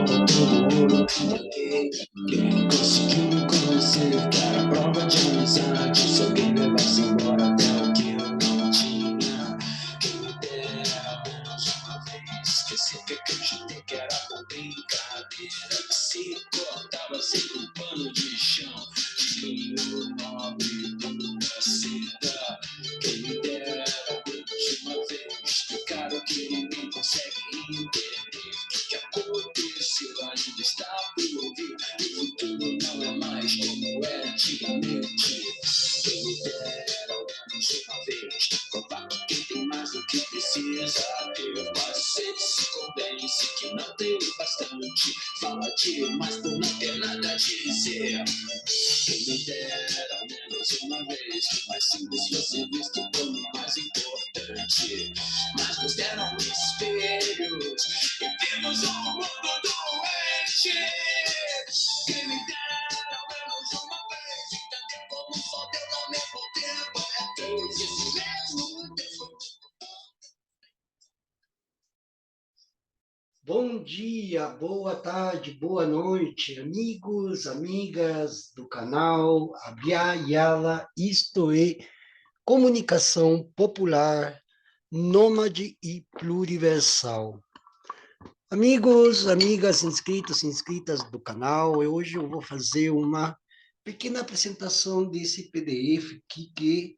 volta todo ouro. Quem conseguiu me conhecer, quer a prova de amizade. Se alguém levasse embora até o que eu não tinha. Quem me dera menos uma vez, que sempre acreditei que era por brincadeira. Que se cortava sempre um pano de chão, de linho nobre, pura seda. Quem me dera menos uma vez, explicar o que ninguém consegue entender. O que aconteceu ainda está por vir. O futuro não é mais como era antigamente. Quem me dera menos uma vez, provar que quem tem mais do que precisa ter. Mas sempre se convence que não tem o bastante. Fala demais por não ter nada a dizer. Quem me dera menos uma vez, mais simples fosse visto como mais importante. Mas nos deram espelhos e vimos um mundo doente. Quem me dera menos uma vez, entender como só Deus ao mesmo tempo é Deus. Esse mesmo tempo. Bom dia, boa tarde, boa noite, amigos, amigas do canal Abia Yala, isto é, Comunicação Popular, Nômade e Pluriversal. Amigos, amigas, inscritos e inscritas do canal, hoje eu vou fazer uma pequena apresentação desse PDF aqui que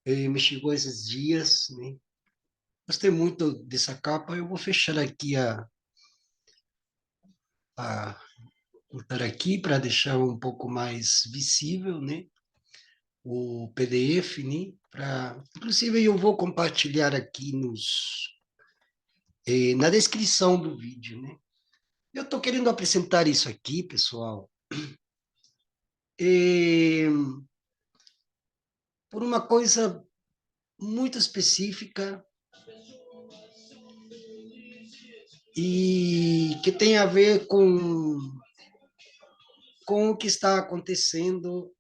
me chegou esses dias, né? Gostei muito dessa capa, eu vou fechar aqui a cortar aqui para deixar um pouco mais visível, né? O PDF, né? Inclusive, eu vou compartilhar aqui na descrição do vídeo, né? Eu estou querendo apresentar isso aqui, pessoal, eh, por uma coisa muito específica e que tem a ver com o que está acontecendo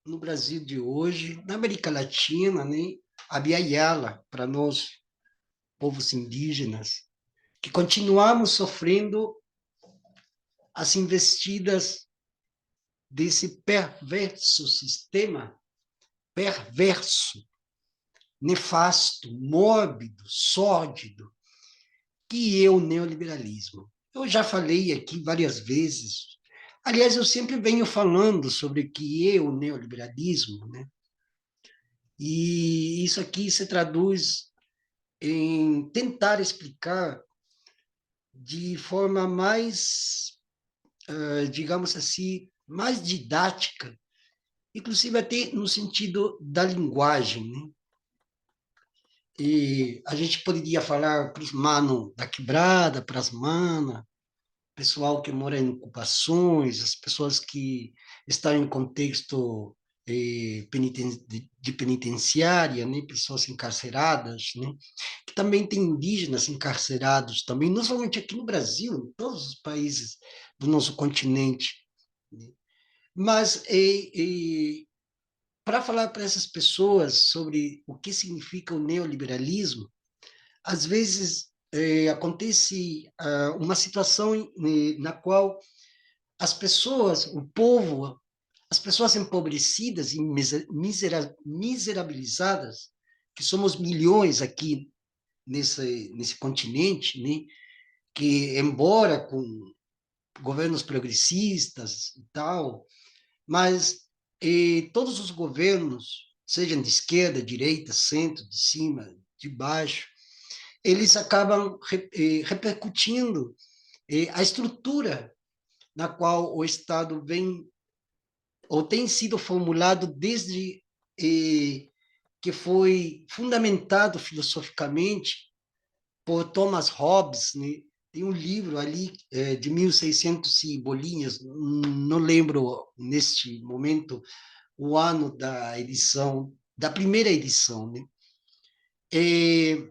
no Brasil de hoje, na América Latina, né? A Bia Yala, para nós, povos indígenas, que continuamos sofrendo as investidas desse perverso sistema, perverso, nefasto, mórbido, sórdido, que é o neoliberalismo. Eu já falei aqui várias vezes, aliás, eu sempre venho falando sobre o que é o neoliberalismo, né? E isso aqui se traduz em tentar explicar de forma mais, digamos assim, mais didática, inclusive até no sentido da linguagem, né? E a gente poderia falar para os manos da quebrada, para as manas, pessoal que mora em ocupações, as pessoas que estão em contexto de penitenciária, né? Pessoas encarceradas, né? Que também tem indígenas encarcerados também, não somente aqui no Brasil, em todos os países do nosso continente, né? Mas para falar para essas pessoas sobre o que significa o neoliberalismo, às vezes acontece uma situação na qual as pessoas, o povo, as pessoas empobrecidas e miserabilizadas, que somos milhões aqui nesse continente, né, que embora com governos progressistas e tal, mas todos os governos, sejam de esquerda, direita, centro, de cima, de baixo, eles acabam repercutindo a estrutura na qual o Estado vem ou tem sido formulado desde que foi fundamentado filosoficamente por Thomas Hobbes, né? Tem um livro ali de 1600 e bolinhas, não lembro neste momento o ano da edição, da primeira edição, né? E,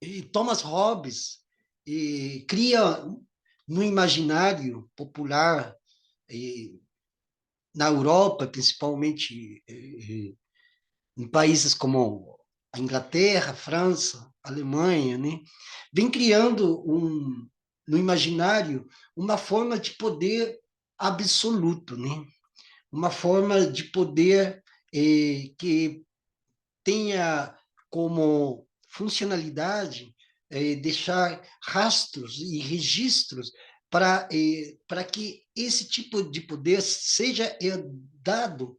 e Thomas Hobbes cria no imaginário popular na Europa, principalmente em países como a Inglaterra, a França, a Alemanha, né? Vem criando no imaginário, uma forma de poder absoluto, né? Uma forma de poder que tenha como funcionalidade deixar rastros e registros para que esse tipo de poder seja herdado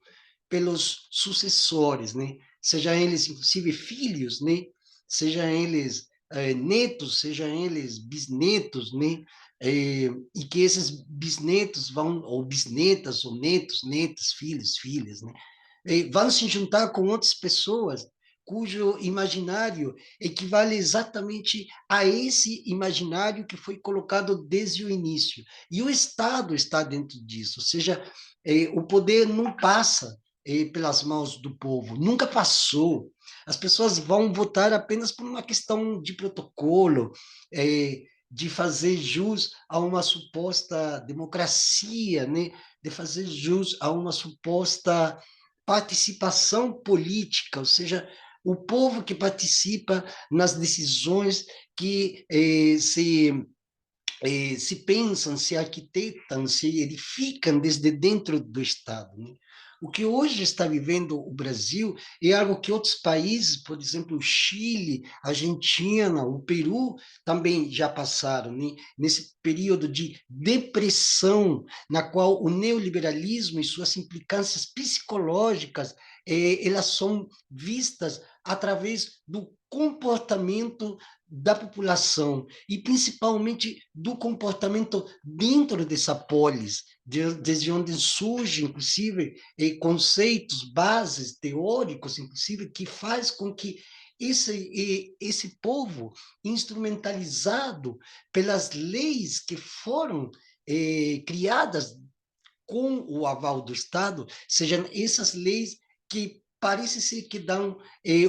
pelos sucessores, né? Seja eles, inclusive, filhos, né? Seja eles netos, seja eles bisnetos, né? E que esses bisnetos vão, ou bisnetas, ou netos, netas, filhos, filhas, né? Vão se juntar com outras pessoas cujo imaginário equivale exatamente a esse imaginário que foi colocado desde o início. E o Estado está dentro disso, ou seja, o poder não passa pelas mãos do povo, nunca passou. As pessoas vão votar apenas por uma questão de protocolo, de fazer jus a uma suposta democracia, né? De fazer jus a uma suposta participação política, ou seja, o povo que participa nas decisões que se pensam, se arquitetam, se edificam desde dentro do Estado, né? O que hoje está vivendo o Brasil é algo que outros países, por exemplo, o Chile, a Argentina, o Peru, também já passaram, né? Nesse período de depressão, na qual o neoliberalismo e suas implicâncias psicológicas, elas são vistas através do comportamento da população e principalmente do comportamento dentro dessa polis, desde onde surgem, inclusive, conceitos, bases teóricos, inclusive, que faz com que esse povo, instrumentalizado pelas leis que foram criadas com o aval do Estado, sejam essas leis que parece ser que dão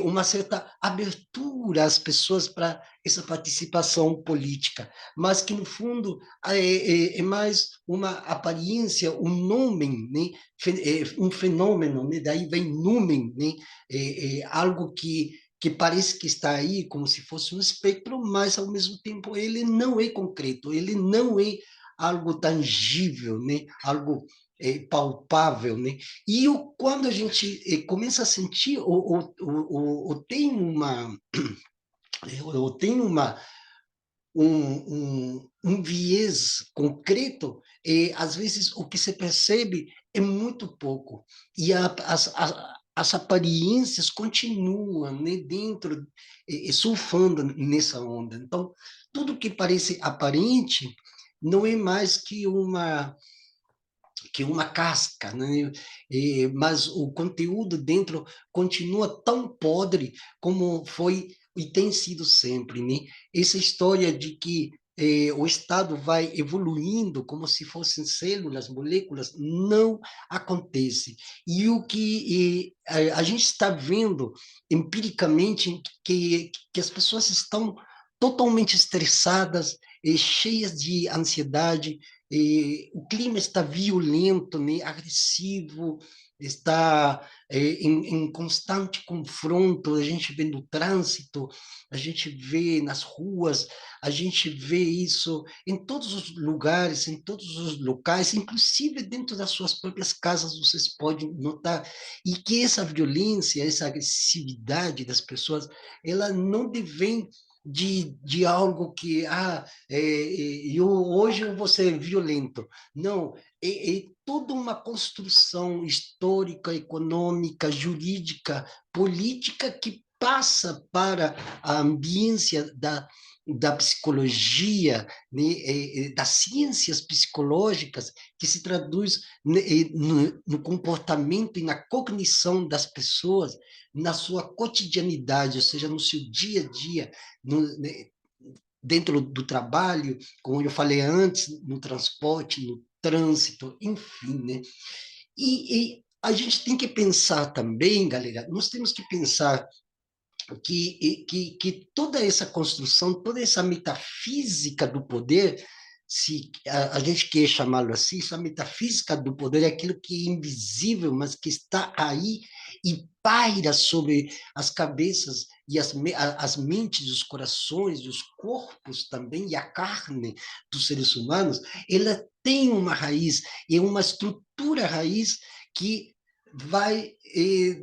uma certa abertura às pessoas para essa participação política, mas que, no fundo, é mais uma aparência, um nome, né? Um fenômeno, né? Daí vem numen, né? Algo que parece que está aí como se fosse um espectro, mas, ao mesmo tempo, ele não é concreto, ele não é algo tangível, né? Algo palpável, né? E quando a gente começa a sentir ou tem um viés concreto, às vezes o que se percebe é muito pouco. E as aparências continuam, né, dentro, surfando nessa onda. Então, tudo que parece aparente não é mais que uma casca, né? Mas o conteúdo dentro continua tão podre como foi e tem sido sempre, né? Essa história de que o Estado vai evoluindo como se fossem células, moléculas, não acontece. E o que a gente está vendo empiricamente que as pessoas estão totalmente estressadas, cheias de ansiedade, o clima está violento, né, agressivo, está em constante confronto, a gente vê no trânsito, a gente vê nas ruas, a gente vê isso em todos os lugares, em todos os locais, inclusive dentro das suas próprias casas, vocês podem notar, e que essa violência, essa agressividade das pessoas, ela não devem de algo que, hoje eu vou ser violento. Não, é toda uma construção histórica, econômica, jurídica, política que passa para a ambiência da psicologia, né, das ciências psicológicas, que se traduz né, no comportamento e na cognição das pessoas, na sua cotidianidade, ou seja, no seu dia a dia, né, dentro do trabalho, como eu falei antes, no transporte, no trânsito, enfim, né? E a gente tem que pensar também, galera, nós temos que pensar que toda essa construção, toda essa metafísica do poder se a gente quer chamá-lo assim, essa metafísica do poder é aquilo que é invisível, mas que está aí e paira sobre as cabeças e as mentes, os corações, os corpos também, e a carne dos seres humanos, ela tem uma raiz, é uma estrutura raiz que vai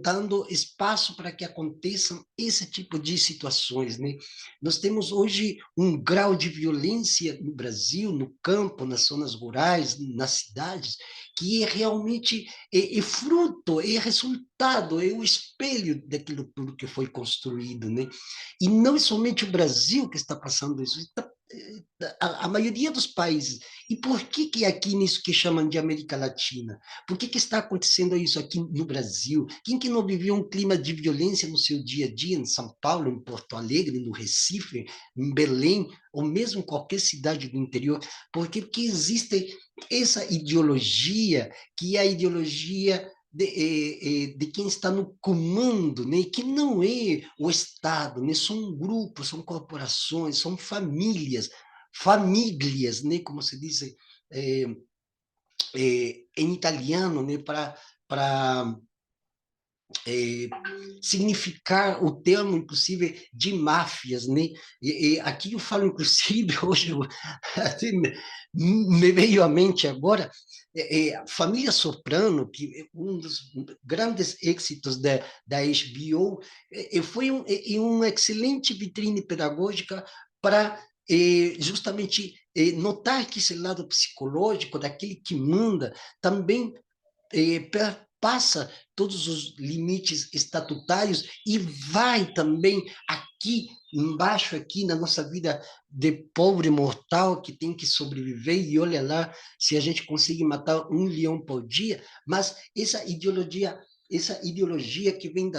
dando espaço para que aconteçam esse tipo de situações, né? Nós temos hoje um grau de violência no Brasil, no campo, nas zonas rurais, nas cidades, que é realmente é fruto, é resultado, é o espelho daquilo tudo que foi construído, né? E não é somente o Brasil que está passando isso, a maioria dos países. E por que que aqui nisso que chamam de América Latina? Por que que está acontecendo isso aqui no Brasil? Quem que não viveu um clima de violência no seu dia a dia, em São Paulo, em Porto Alegre, no Recife, em Belém, ou mesmo qualquer cidade do interior? Porque existe essa ideologia, que é a ideologia de quem está no comando, né? Que não é o Estado, né? São grupos, são corporações, são famílias, né? Como se diz em italiano, né? Para significar o termo, inclusive, de máfias, né? Aqui eu falo, inclusive, hoje, assim, me veio à mente agora, Família Soprano, que é um dos grandes êxitos da HBO, foi uma excelente vitrine pedagógica para justamente notar que esse lado psicológico daquele que manda também passa todos os limites estatutários e vai também aqui embaixo, aqui na nossa vida de pobre mortal que tem que sobreviver, e olha lá se a gente consegue matar um leão por dia, mas essa ideologia que vem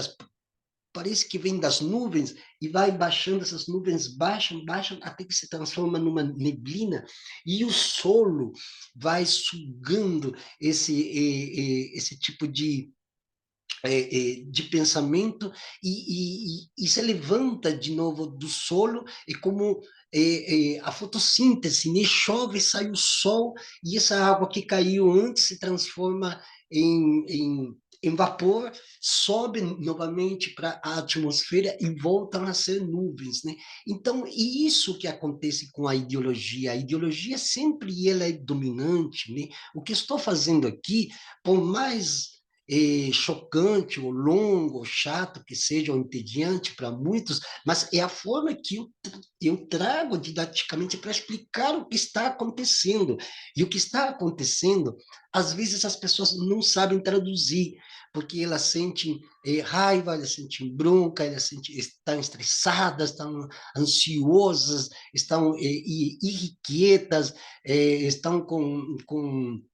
parece que vem das nuvens e vai baixando, essas nuvens baixam, baixam, até que se transforma numa neblina, e o solo vai sugando esse tipo de pensamento e se levanta de novo do solo, é como a fotossíntese, né? Chove, sai o sol, e essa água que caiu antes se transforma em vapor, sobe novamente para a atmosfera e voltam a ser nuvens, né? Então, e isso que acontece com a ideologia sempre ela é dominante, né? O que estou fazendo aqui, por mais chocante, ou longo, ou chato que seja, ou entediante para muitos, mas é a forma que eu trago didaticamente para explicar o que está acontecendo. E o que está acontecendo, às vezes as pessoas não sabem traduzir, porque elas sentem raiva, elas sentem bronca, estão estressadas, estão ansiosas, estão irrequietas, estão com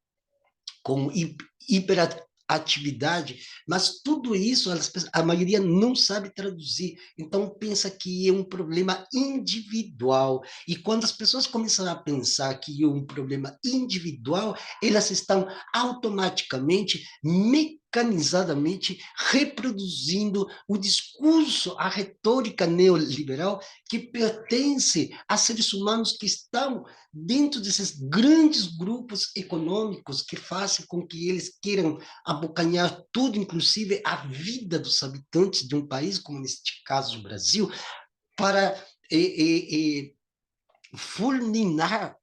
hiperatividade, mas tudo isso a maioria não sabe traduzir, então pensa que é um problema individual, e quando as pessoas começam a pensar que é um problema individual, elas estão automaticamente, mecanizadamente reproduzindo o discurso, a retórica neoliberal que pertence a seres humanos que estão dentro desses grandes grupos econômicos que fazem com que eles queiram abocanhar tudo, inclusive a vida dos habitantes de um país, como neste caso o Brasil, para fulminar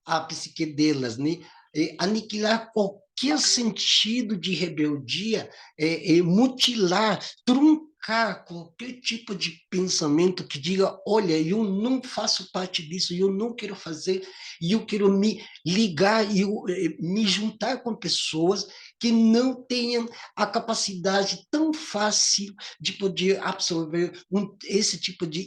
a psique delas, né? Aniquilar qualquer sentido de rebeldia, mutilar, truncar qualquer tipo de pensamento que diga, olha, eu não faço parte disso, eu não quero fazer, e eu quero me ligar e me juntar com pessoas que não tenham a capacidade tão fácil de poder absorver esse tipo de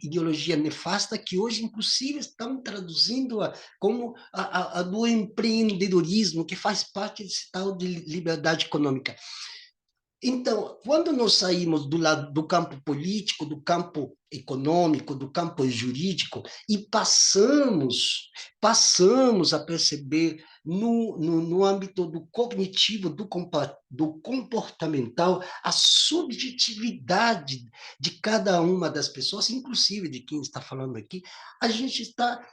ideologia nefasta que hoje, inclusive, estão traduzindo-a como a do empreendedorismo, que faz parte desse tal de liberdade econômica. Então, quando nós saímos do lado do campo político, do campo econômico, do campo jurídico, e passamos a perceber no âmbito do cognitivo, do comportamental, a subjetividade de cada uma das pessoas, inclusive de quem está falando aqui, a gente está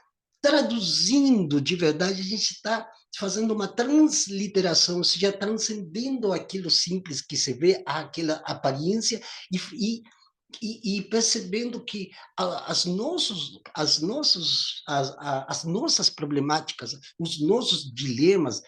traduzindo de verdade, a gente está fazendo uma transliteração, ou seja, transcendendo aquilo simples que se vê, aquela aparência, e, e percebendo que as nossas problemáticas, os nossos dilemas,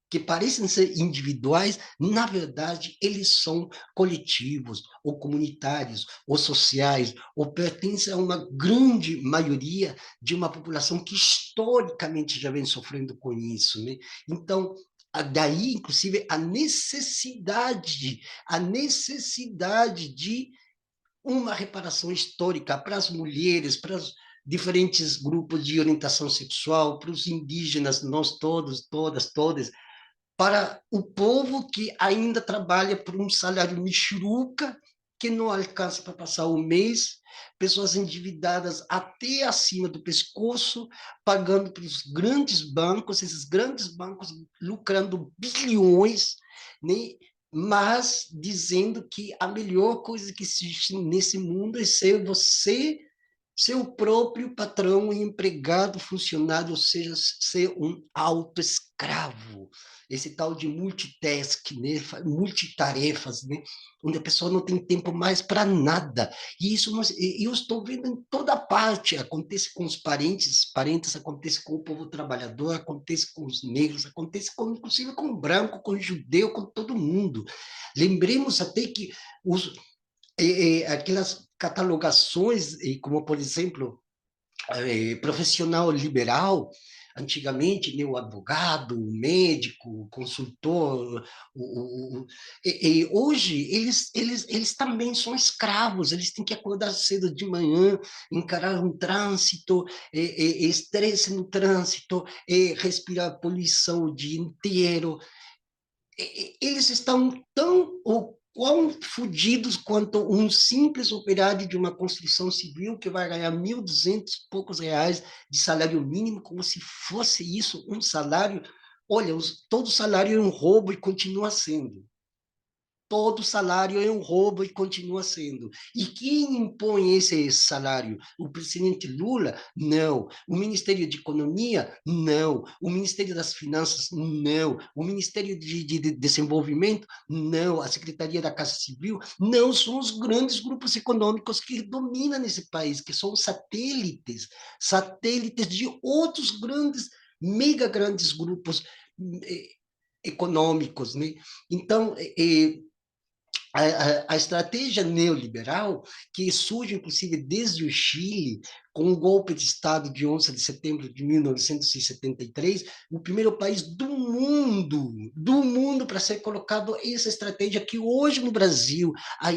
que parecem ser individuais, na verdade, eles são coletivos, ou comunitários, ou sociais, ou pertencem a uma grande maioria de uma população que historicamente já vem sofrendo com isso, né? Então, daí, inclusive, a necessidade de uma reparação histórica para as mulheres, para os diferentes grupos de orientação sexual, para os indígenas, nós todos, todas, todas, para o povo que ainda trabalha por um salário michuruca, que não alcança para passar o mês, pessoas endividadas até acima do pescoço, pagando para os grandes bancos, esses grandes bancos lucrando bilhões, né? Mas dizendo que a melhor coisa que existe nesse mundo é ser você, seu próprio patrão e empregado, funcionário, ou seja, ser um autoescravo. Esse tal de multitask, né? Multitarefas, né? Onde a pessoa não tem tempo mais para nada. E isso eu estou vendo em toda parte. Acontece com os parentes, acontece com o povo trabalhador, acontece com os negros, acontece inclusive com o branco, com o judeu, com todo mundo. Lembremos até que aquelas catalogações, como por exemplo, profissional liberal, antigamente, né, o advogado, o médico, o consultor, hoje eles também são escravos, eles têm que acordar cedo de manhã, encarar um trânsito, estresse no trânsito, respirar poluição o dia inteiro, eles estão tão ou quão fodidos quanto um simples operário de uma construção civil que vai ganhar 1.200 e poucos reais de salário mínimo, como se fosse isso um salário. Olha, todo salário é um roubo e continua sendo. Todo salário é um roubo e continua sendo. E quem impõe esse salário? O presidente Lula? Não. O Ministério de Economia? Não. O Ministério das Finanças? Não. O Ministério de Desenvolvimento? Não. A Secretaria da Casa Civil? Não. São os grandes grupos econômicos que dominam esse país, que são satélites de outros grandes, mega grandes grupos eh, econômicos, né? Então, a estratégia neoliberal, que surge, inclusive, desde o Chile, com o golpe de Estado de 11 de setembro de 1973, o primeiro país do mundo para ser colocado essa estratégia que hoje no Brasil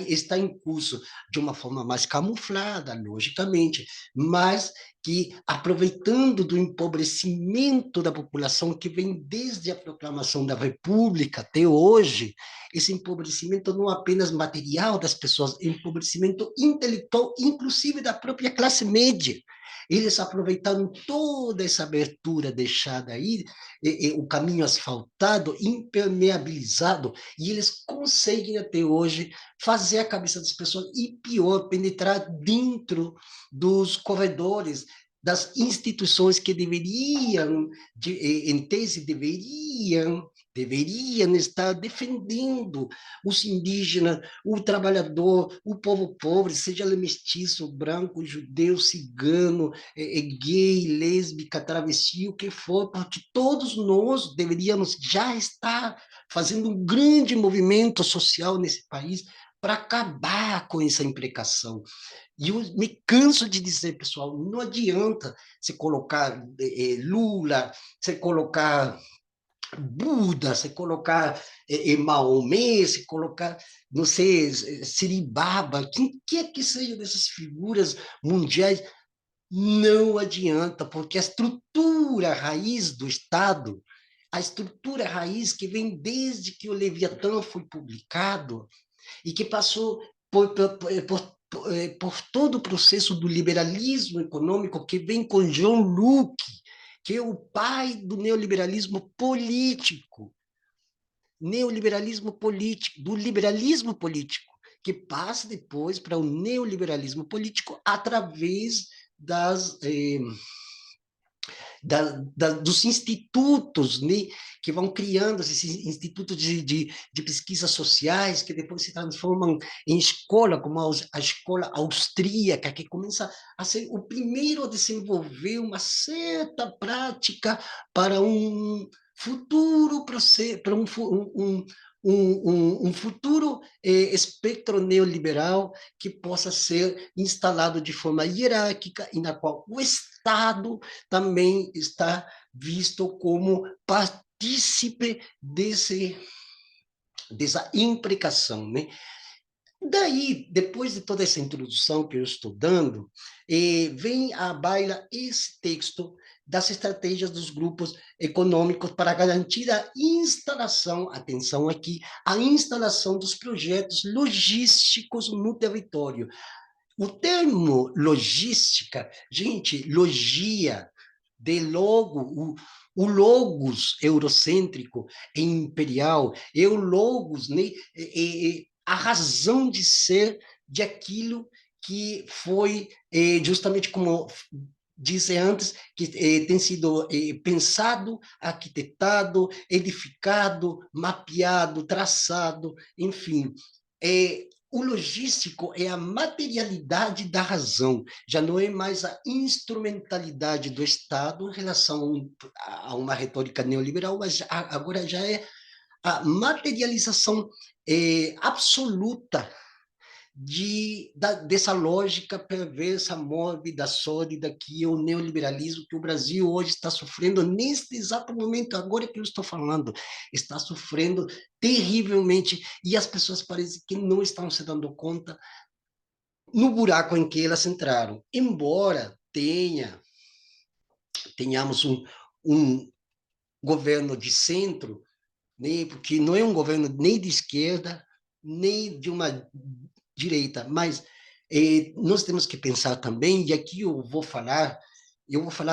está em curso de uma forma mais camuflada, logicamente, mas que, aproveitando do empobrecimento da população que vem desde a proclamação da República até hoje, esse empobrecimento não apenas material das pessoas, empobrecimento intelectual, inclusive da própria classe média. Eles aproveitaram toda essa abertura deixada aí, o caminho asfaltado, impermeabilizado, e eles conseguem até hoje fazer a cabeça das pessoas, e pior, penetrar dentro dos corredores das instituições que deveriam, em tese, deveriam estar defendendo os indígenas, o trabalhador, o povo pobre, seja ele mestiço, branco, judeu, cigano, gay, lésbica, travesti, o que for, porque todos nós deveríamos já estar fazendo um grande movimento social nesse país para acabar com essa imprecação. E eu me canso de dizer, pessoal, não adianta você colocar Lula, você colocar Buda, se colocar Maomé, se colocar, não sei, Siribaba, quem quer que seja dessas figuras mundiais, não adianta, porque a estrutura raiz do Estado, a estrutura raiz que vem desde que o Leviatã foi publicado e que passou por todo o processo do liberalismo econômico que vem com John Locke, que é o pai do neoliberalismo político, do liberalismo político, que passa depois para o neoliberalismo político através dos institutos, né, que vão criando esses institutos de pesquisas sociais, que depois se transformam em escola, como a escola austríaca, que começa a ser o primeiro a desenvolver uma certa prática para um futuro processo, para um futuro espectro neoliberal que possa ser instalado de forma hierárquica e na qual o Estado também está visto como partícipe dessa imprecação, né? Daí, depois de toda essa introdução que eu estou dando, vem à baila esse texto das estratégias dos grupos econômicos para garantir a instalação, atenção aqui, a instalação dos projetos logísticos no território. O termo logística, gente, logia, de logo, o logos eurocêntrico e imperial, é o logos, né, a razão de ser de aquilo que foi, justamente como disse antes, que tem sido pensado, arquitetado, edificado, mapeado, traçado, enfim. O logístico é a materialidade da razão, já não é mais a instrumentalidade do Estado em relação a uma retórica neoliberal, mas agora já é a materialização absoluta dessa lógica perversa, mórbida, sólida, que é o neoliberalismo, que o Brasil hoje está sofrendo, neste exato momento, agora que eu estou falando, está sofrendo terrivelmente, e as pessoas parecem que não estão se dando conta no buraco em que elas entraram. Embora tenhamos um governo de centro, né, porque não é um governo nem de esquerda, nem de uma direita, mas nós temos que pensar também, e aqui eu vou falar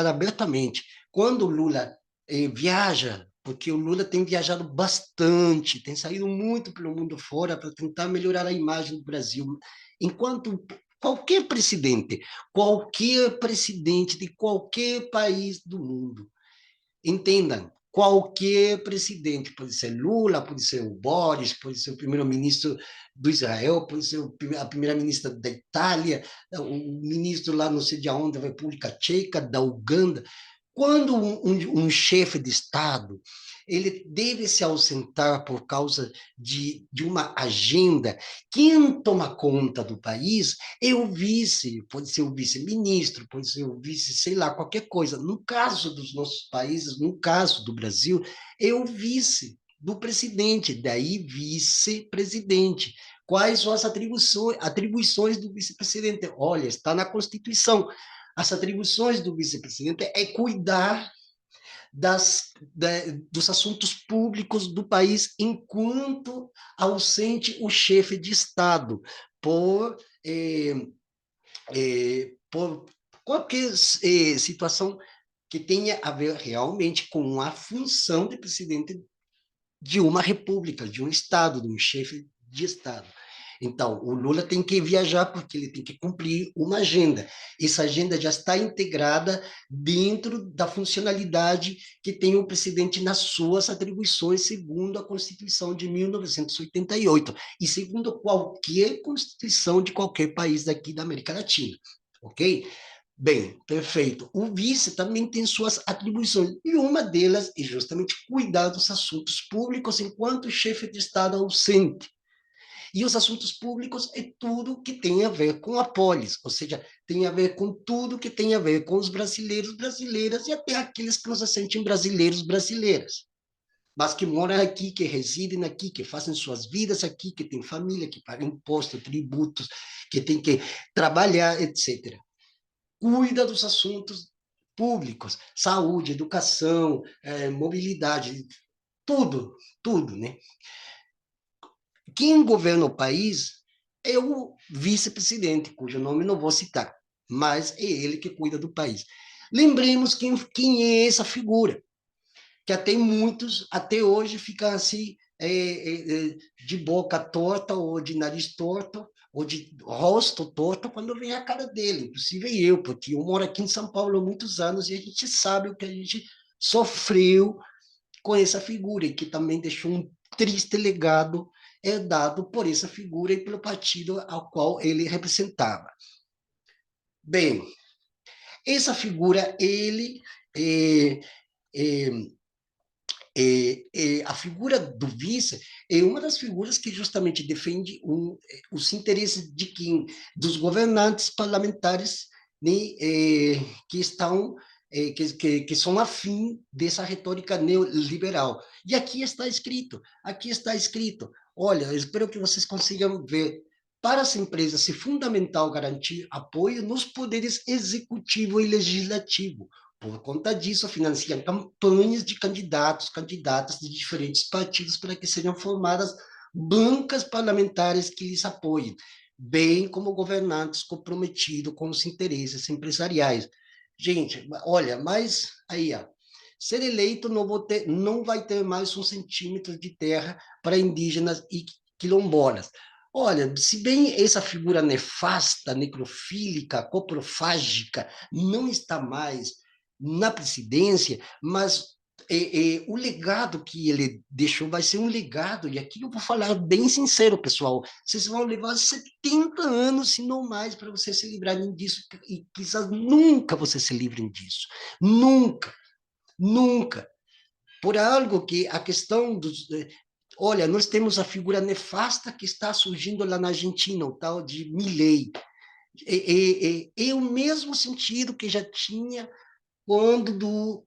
abertamente, quando o Lula viaja, porque o Lula tem viajado bastante, tem saído muito pelo mundo fora para tentar melhorar a imagem do Brasil, enquanto qualquer presidente de qualquer país do mundo, entendam, qualquer presidente, pode ser Lula, pode ser o Boris, pode ser o primeiro-ministro do Israel, pode ser a primeira-ministra da Itália, o ministro lá não sei de onde, da República Tcheca, da Uganda. Quando um chefe de Estado ele deve se ausentar por causa de uma agenda, quem toma conta do país é o vice, pode ser o vice-ministro, pode ser o vice, sei lá, qualquer coisa. No caso dos nossos países, no caso do Brasil, é o vice do presidente, daí vice-presidente. Quais são as atribuições do vice-presidente? Olha, está na Constituição. As atribuições do vice-presidente é cuidar dos assuntos públicos do país enquanto ausente o chefe de Estado, por qualquer situação que tenha a ver realmente com a função de presidente de uma república, de um Estado, de um chefe de Estado. Então, o Lula tem que viajar porque ele tem que cumprir uma agenda. Essa agenda já está integrada dentro da funcionalidade que tem o presidente nas suas atribuições, segundo a Constituição de 1988 e segundo qualquer Constituição de qualquer país daqui da América Latina. Ok? Bem, perfeito. O vice também tem suas atribuições, e uma delas é justamente cuidar dos assuntos públicos enquanto chefe de Estado ausente. E os assuntos públicos é tudo que tem a ver com a polis, ou seja, tem a ver com tudo que tem a ver com os brasileiros, brasileiras e até aqueles que nos sentem brasileiros, brasileiras, mas que moram aqui, que residem aqui, que fazem suas vidas aqui, que têm família, que pagam impostos, tributos, que têm que trabalhar, etc. Cuida dos assuntos públicos, saúde, educação, mobilidade, tudo, tudo, né? Quem governa o país é o vice-presidente, cujo nome não vou citar, mas é ele que cuida do país. Lembremos quem é essa figura, que até muitos, até hoje, ficam assim, de boca torta ou de nariz torto, ou de rosto torto quando vem a cara dele, inclusive eu, porque eu moro aqui em São Paulo há muitos anos e a gente sabe o que a gente sofreu com essa figura, e que também deixou um triste legado herdado por essa figura e pelo partido ao qual ele representava. Bem, essa figura, ele é, é, a figura do vice é uma das figuras que justamente defende os interesses de quem? Dos governantes parlamentares, né, que estão que são afim dessa retórica neoliberal. E aqui está escrito, olha, eu espero que vocês consigam ver, para as empresas é fundamental garantir apoio nos poderes executivo e legislativo. Por conta disso, financiam campanhas de candidatos, candidatas de diferentes partidos para que sejam formadas bancas parlamentares que lhes apoiem, bem como governantes comprometidos com os interesses empresariais. Gente, olha, mas aí, ó, ser eleito não vai ter mais 1 centímetro de terra para indígenas e quilombolas. Olha, se bem essa figura nefasta, necrofílica, coprofágica, não está mais na presidência, mas o legado que ele deixou vai ser um legado, e aqui eu vou falar bem sincero, pessoal, vocês vão levar 70 anos, se não mais, para vocês se livrarem disso, e quizás nunca vocês se livrem disso. Nunca, nunca. Por algo que a questão dos... Olha, nós temos a figura nefasta que está surgindo lá na Argentina, o tal de Milei. É o mesmo sentido que já tinha quando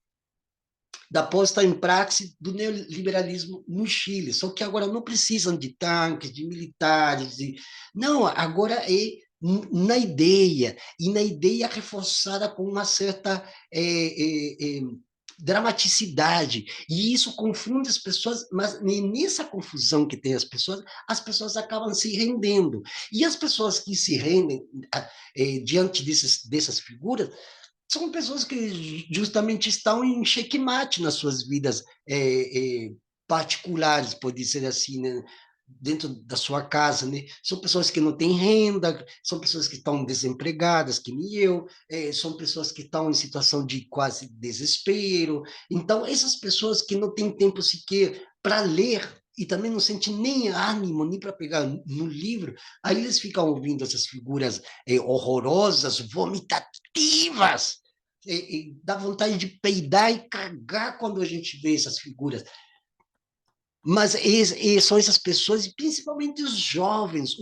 da posta em prática do neoliberalismo no Chile. Só que agora não precisam de tanques, de militares. Não, agora é na ideia, e na ideia reforçada com uma certa dramaticidade. E isso confunde as pessoas, mas nessa confusão que tem as pessoas acabam se rendendo. E as pessoas que se rendem diante dessas figuras são pessoas que justamente estão em xeque-mate nas suas vidas particulares, pode dizer assim, né? Dentro da sua casa, né? São pessoas que não têm renda, são pessoas que estão desempregadas, que nem eu, são pessoas que estão em situação de quase desespero. Então, essas pessoas que não têm tempo sequer para ler e também não sentem nem ânimo, nem para pegar no livro, aí eles ficam ouvindo essas figuras horrorosas, vomitativas, dá vontade de peidar e cagar quando a gente vê essas figuras. Mas são essas pessoas, e principalmente os jovens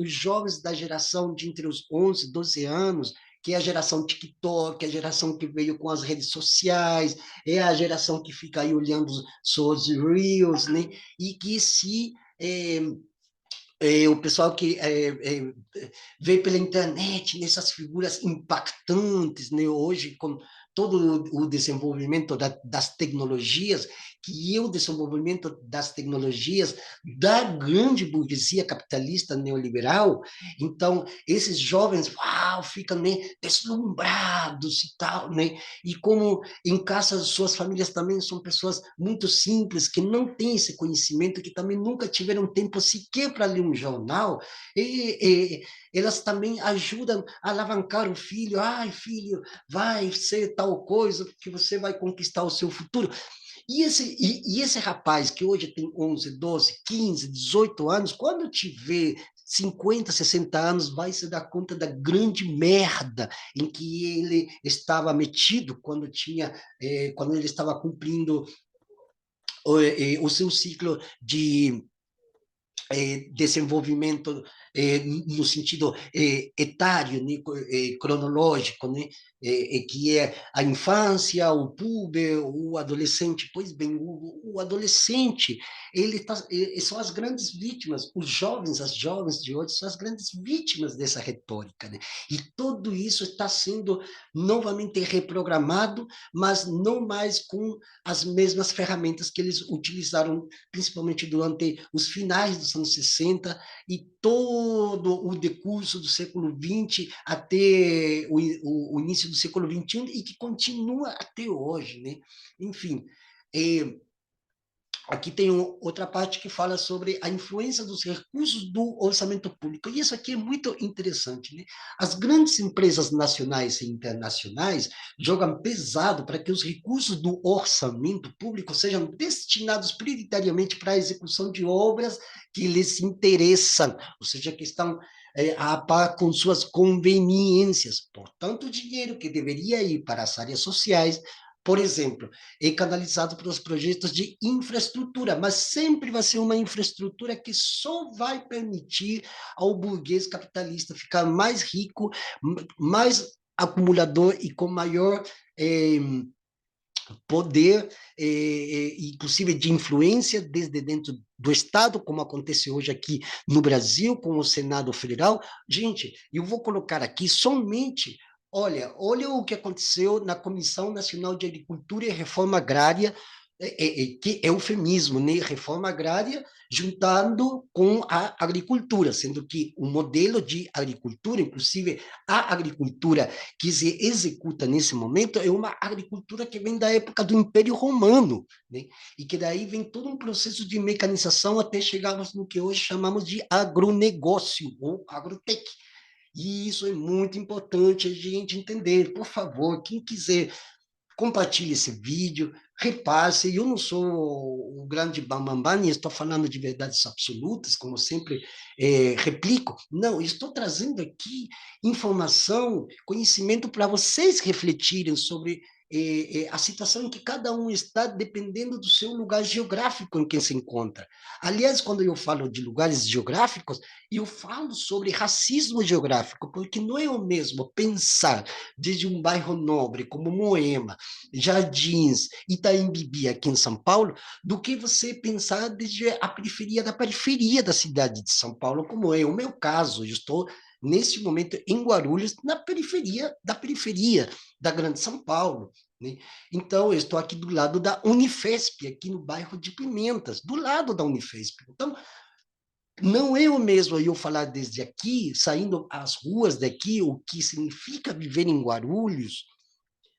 da geração de entre os 11 e 12 anos, que é a geração TikTok, a geração que veio com as redes sociais, é a geração que fica aí olhando os Reels, né? E que se o pessoal que vê pela internet nessas figuras impactantes, né? Hoje, com todo o desenvolvimento das tecnologias, que é o desenvolvimento das tecnologias da grande burguesia capitalista neoliberal, então esses jovens, uau, ficam, né, deslumbrados e tal, né? E como em casa suas famílias também são pessoas muito simples, que não têm esse conhecimento, que também nunca tiveram tempo sequer para ler um jornal, elas também ajudam a alavancar o filho. Ai, filho, vai ser tal coisa que você vai conquistar o seu futuro. E esse rapaz que hoje tem 11, 12, 15, 18 anos, quando tiver 50, 60 anos, vai se dar conta da grande merda em que ele estava metido quando ele estava cumprindo o seu ciclo de desenvolvimento no sentido etário, né, cronológico, né, que é a infância, o puber, o adolescente. Pois bem, o adolescente, são as grandes vítimas, os jovens, as jovens de hoje são as grandes vítimas dessa retórica, né? E tudo isso está sendo novamente reprogramado, mas não mais com as mesmas ferramentas que eles utilizaram, principalmente durante os finais dos anos 60 e todo o decurso do século XX até o início do século XXI, e que continua até hoje, né? Enfim, Aqui tem outra parte que fala sobre a influência dos recursos do orçamento público. E isso aqui é muito interessante, né? As grandes empresas nacionais e internacionais jogam pesado para que os recursos do orçamento público sejam destinados prioritariamente para a execução de obras que lhes interessam, ou seja, que estão a par com suas conveniências. Portanto, o dinheiro que deveria ir para as áreas sociais, por exemplo, é canalizado para os projetos de infraestrutura, mas sempre vai ser uma infraestrutura que só vai permitir ao burguês capitalista ficar mais rico, mais acumulador e com maior eh, poder, inclusive de influência desde dentro do Estado, como acontece hoje aqui no Brasil, com o Senado Federal. Gente, eu vou colocar aqui somente. Olha o que aconteceu na Comissão Nacional de Agricultura e Reforma Agrária, que é eufemismo, né? Reforma agrária juntando com a agricultura, sendo que o modelo de agricultura, inclusive a agricultura que se executa nesse momento, é uma agricultura que vem da época do Império Romano, né? E que daí vem todo um processo de mecanização até chegarmos no que hoje chamamos de agronegócio ou agrotech. E isso é muito importante a gente entender. Por favor, quem quiser, compartilhe esse vídeo, repasse. Eu não sou o grande bambambam, estou falando de verdades absolutas, como sempre replico. Não, estou trazendo aqui informação, conhecimento para vocês refletirem sobre a situação em que cada um está, dependendo do seu lugar geográfico em que se encontra. Aliás, quando eu falo de lugares geográficos, eu falo sobre racismo geográfico, porque não é o mesmo pensar desde um bairro nobre como Moema, Jardins, Itaim Bibi, aqui em São Paulo, do que você pensar desde a periferia da periferia da cidade de São Paulo, como é o meu caso. Eu estou, neste momento, em Guarulhos, na periferia da Grande São Paulo. Né? Então, eu estou aqui do lado da Unifesp, aqui no bairro de Pimentas, do lado da Unifesp. Então, não é o mesmo eu falar desde aqui, saindo às ruas daqui, o que significa viver em Guarulhos,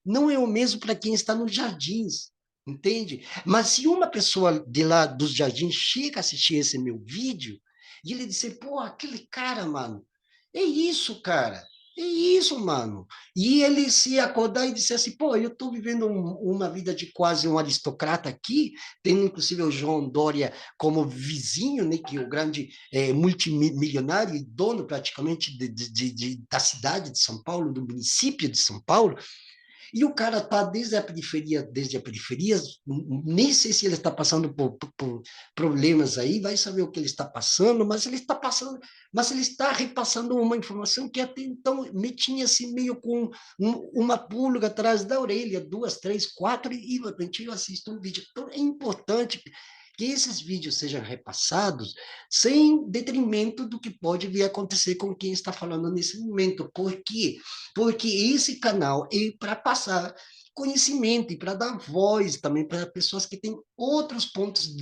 não é o mesmo para quem está nos jardins, entende? Mas se uma pessoa de lá dos jardins chega a assistir esse meu vídeo e ele disser, pô, aquele cara, mano, é isso, cara, é isso, mano. E ele se acordar e disser assim, pô, eu estou vivendo uma vida de quase um aristocrata aqui, tendo inclusive o João Dória como vizinho, né, que é o grande multimilionário e dono praticamente da cidade de São Paulo, do município de São Paulo, e o cara está desde a periferia, nem sei se ele está passando por problemas aí, vai saber o que ele está passando, mas ele está repassando uma informação que até então me tinha assim meio com uma pulga atrás da orelha, duas, três, quatro, e de repente eu assisto um vídeo. Então é importante que esses vídeos sejam repassados sem detrimento do que pode vir a acontecer com quem está falando nesse momento. Por quê? Porque esse canal é para passar conhecimento e para dar voz também para pessoas que têm outros pontos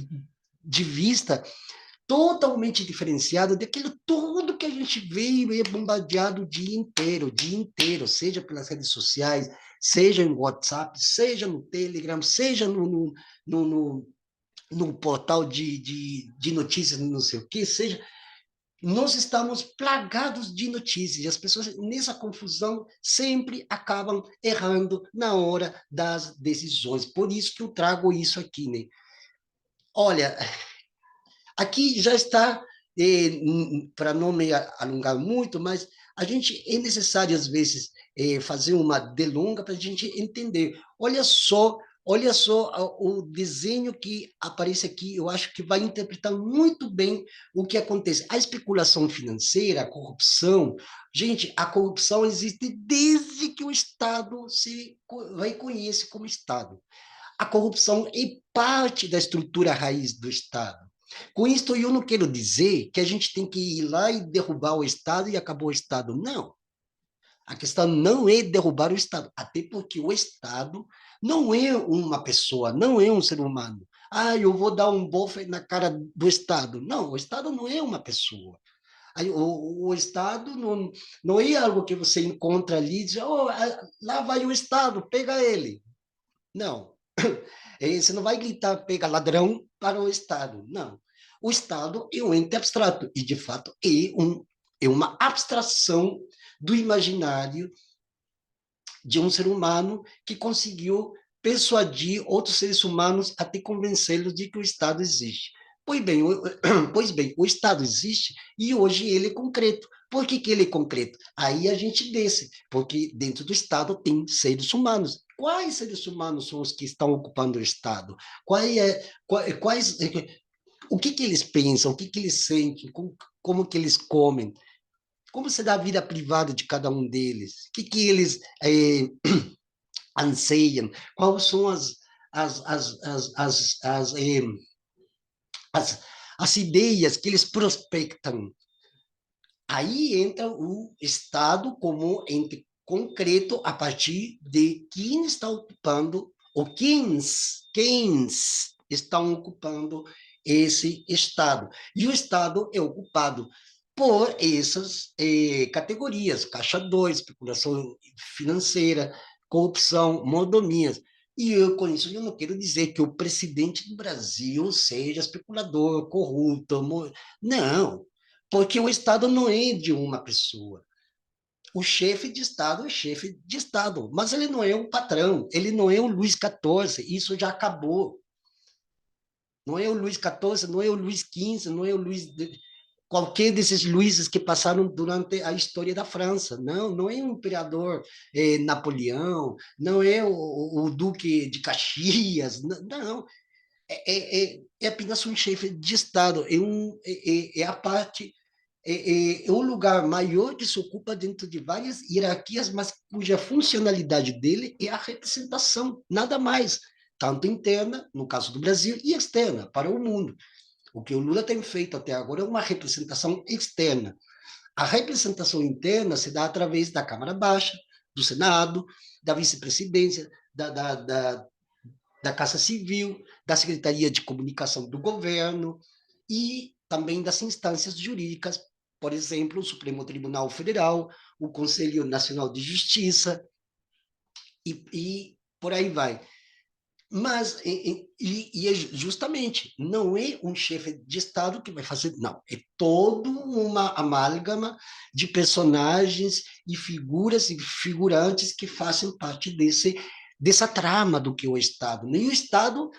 de vista totalmente diferenciado daquilo tudo que a gente veio e é bombardeado o dia inteiro, seja pelas redes sociais, seja no WhatsApp, seja no Telegram, seja no portal de notícias, não sei o que, seja, nós estamos plagados de notícias e as pessoas, nessa confusão, sempre acabam errando na hora das decisões. Por isso que eu trago isso aqui, né? Olha, aqui já está, para não me alongar muito, mas a gente é necessário, às vezes, fazer uma delonga para a gente entender. Olha só o desenho que aparece aqui, eu acho que vai interpretar muito bem o que acontece. A especulação financeira, a corrupção. Gente, a corrupção existe desde que o Estado se reconhece como Estado. A corrupção é parte da estrutura raiz do Estado. Com isso, eu não quero dizer que a gente tem que ir lá e derrubar o Estado e acabou o Estado. Não. A questão não é derrubar o Estado, até porque o Estado não é uma pessoa, não é um ser humano. Ah, eu vou dar um bofe na cara do Estado. Não, o Estado não é uma pessoa. Aí, o Estado não é algo que você encontra ali e diz, oh, lá vai o Estado, pega ele. Não. Você não vai gritar, pega ladrão para o Estado. Não. O Estado é um ente abstrato e, de fato, é uma abstração do imaginário de um ser humano que conseguiu persuadir outros seres humanos até convencê-los de que o Estado existe. Pois bem, o Estado existe e hoje ele é concreto. Por que, que ele é concreto? Aí a gente desce, porque dentro do Estado tem seres humanos. Quais seres humanos são os que estão ocupando o Estado? Quais, o que, que eles pensam? O que, que eles sentem? Como que eles comem? Como se dá a vida privada de cada um deles? O que, que eles anseiam? Quais são as, as, as, as, as, eh, as, as ideias que eles prospectam? Aí entra o Estado como ente concreto a partir de quem está ocupando, ou quem estão ocupando esse Estado. E o Estado é ocupado por essas categorias, Caixa 2, especulação financeira, corrupção, mordomias. E com isso, eu não quero dizer que o presidente do Brasil seja especulador, corrupto. Não, porque o Estado não é de uma pessoa. O chefe de Estado é chefe de Estado, mas ele não é o patrão, ele não é o Luís XIV, isso já acabou. Não é o Luís XIV, não é o Luís XV, não é o Luís... Qualquer desses Luíses que passaram durante a história da França. Não, não é o imperador Napoleão, não é o Duque de Caxias, não. É apenas um chefe de Estado, é a parte é um lugar maior que se ocupa dentro de várias hierarquias, mas cuja funcionalidade dele é a representação, nada mais, tanto interna, no caso do Brasil, e externa, para o mundo. O que o Lula tem feito até agora é uma representação externa. A representação interna se dá através da Câmara Baixa, do Senado, da vice-presidência, da Casa Civil, da Secretaria de Comunicação do Governo e também das instâncias jurídicas, por exemplo, o Supremo Tribunal Federal, o Conselho Nacional de Justiça e por aí vai. Mas, é justamente, não é um chefe de Estado que vai fazer, não, é toda uma amálgama de personagens e figuras e figurantes que fazem parte dessa trama do que é o Estado. Né? E o Estado,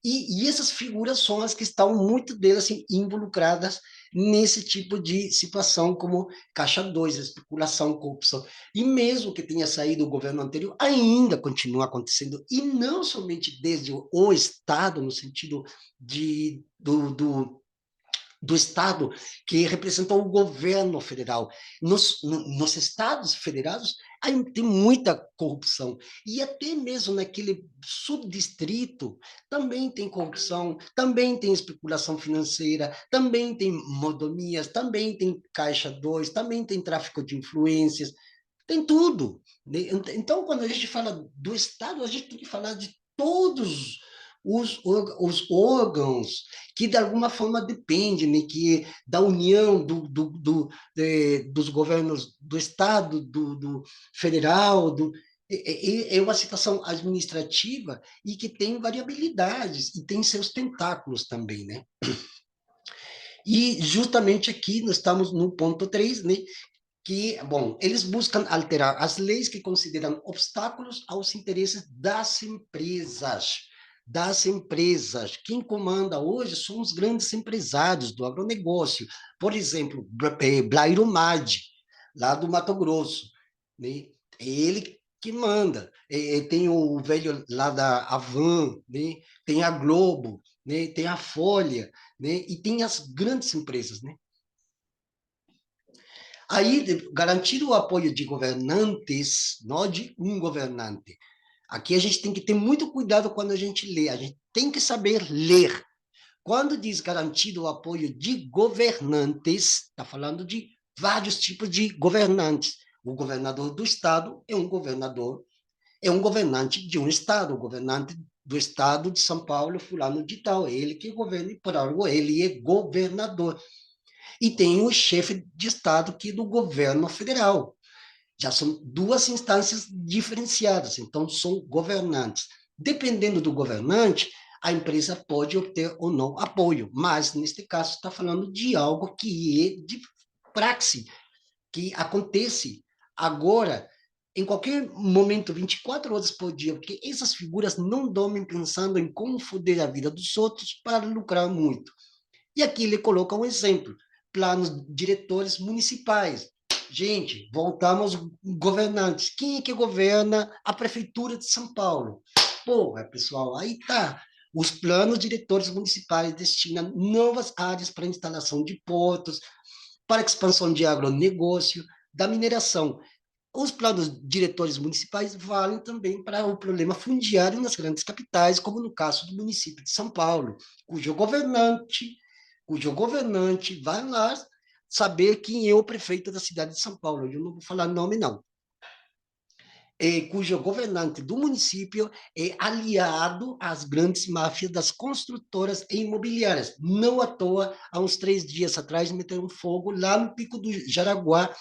e essas figuras são as que estão, muito delas, assim, involucradas nesse tipo de situação, como Caixa 2, especulação, corrupção. E mesmo que tenha saído o governo anterior, ainda continua acontecendo, e não somente desde o Estado, no sentido do Estado, que representou o governo federal. Nos estados federados, tem muita corrupção. E até mesmo naquele subdistrito, também tem corrupção, também tem especulação financeira, também tem mordomias, também tem Caixa 2, também tem tráfico de influências, tem tudo. Então, quando a gente fala do Estado, a gente tem que falar de todos os órgãos que, de alguma forma, dependem, né, que, da união dos governos do Estado, do federal, é uma situação administrativa e que tem variabilidades e tem seus tentáculos também, né? E justamente aqui nós estamos no ponto 3, né? Que, bom, eles buscam alterar as leis que consideram obstáculos aos interesses das empresas. Das empresas. Quem comanda hoje são os grandes empresários do agronegócio. Por exemplo, Blairo Maggi, lá do Mato Grosso. Né? É ele que manda. Tem o velho lá da Avan, né? Tem a Globo, né? Tem a Folha, né? E tem as grandes empresas, né? Aí, garantir o apoio de governantes, não de um governante. Aqui a gente tem que ter muito cuidado quando a gente lê, a gente tem que saber ler. Quando diz garantir o apoio de governantes, está falando de vários tipos de governantes. O governador do estado é um governante de um estado, o governante do estado de São Paulo, fulano de tal, ele que governa, e por algo ele é governador. E tem o chefe de Estado, que é do governo federal. Já são duas instâncias diferenciadas, então são governantes. Dependendo do governante, a empresa pode obter ou não apoio, mas, neste caso, está falando de algo que é de praxe, que acontece agora, em qualquer momento, 24 horas por dia, porque essas figuras não dormem pensando em como foder a vida dos outros para lucrar muito. E aqui ele coloca um exemplo: planos diretores municipais. Gente, voltamos aos governantes. Quem é que governa a prefeitura de São Paulo? Porra, pessoal, aí tá. Os planos diretores municipais destinam novas áreas para instalação de portos, para expansão de agronegócio, da mineração. Os planos diretores municipais valem também para o problema fundiário nas grandes capitais, como no caso do município de São Paulo, cujo governante, cujo governante vai lá saber quem é o prefeito da cidade de São Paulo. Eu não vou falar nome, não. Cujo governante do município é aliado às grandes máfias das construtoras e imobiliárias. Não à toa, há uns 3 dias atrás, meteram fogo lá no Pico do Jaraguá,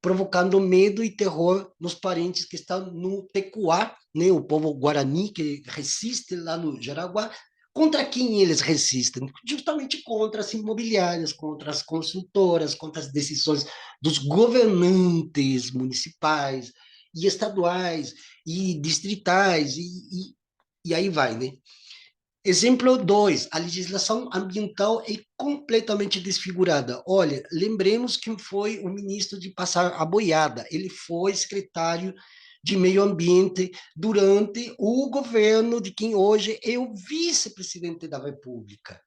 provocando medo e terror nos parentes que estão no Tecuá, né, o povo guarani que resiste lá no Jaraguá. Contra quem eles resistem? Justamente contra as imobiliárias, contra as construtoras, contra as decisões dos governantes municipais e estaduais e distritais, e aí vai, né? Exemplo 2, a legislação ambiental é completamente desfigurada. Olha, lembremos quem foi o ministro de passar a boiada. Ele foi secretário de Meio Ambiente durante o governo de quem hoje é o vice-presidente da República.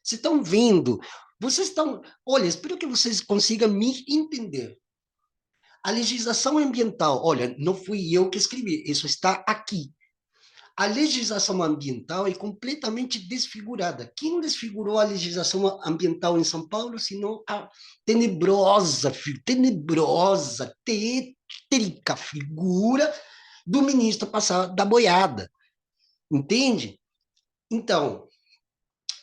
Vocês estão vendo? Vocês estão. Olha, espero que vocês consigam me entender. A legislação ambiental, olha, não fui eu que escrevi, isso está aqui. A legislação ambiental é completamente desfigurada. Quem desfigurou a legislação ambiental em São Paulo, senão a tenebrosa, tétrica figura do ministro passado da boiada? Entende? Então,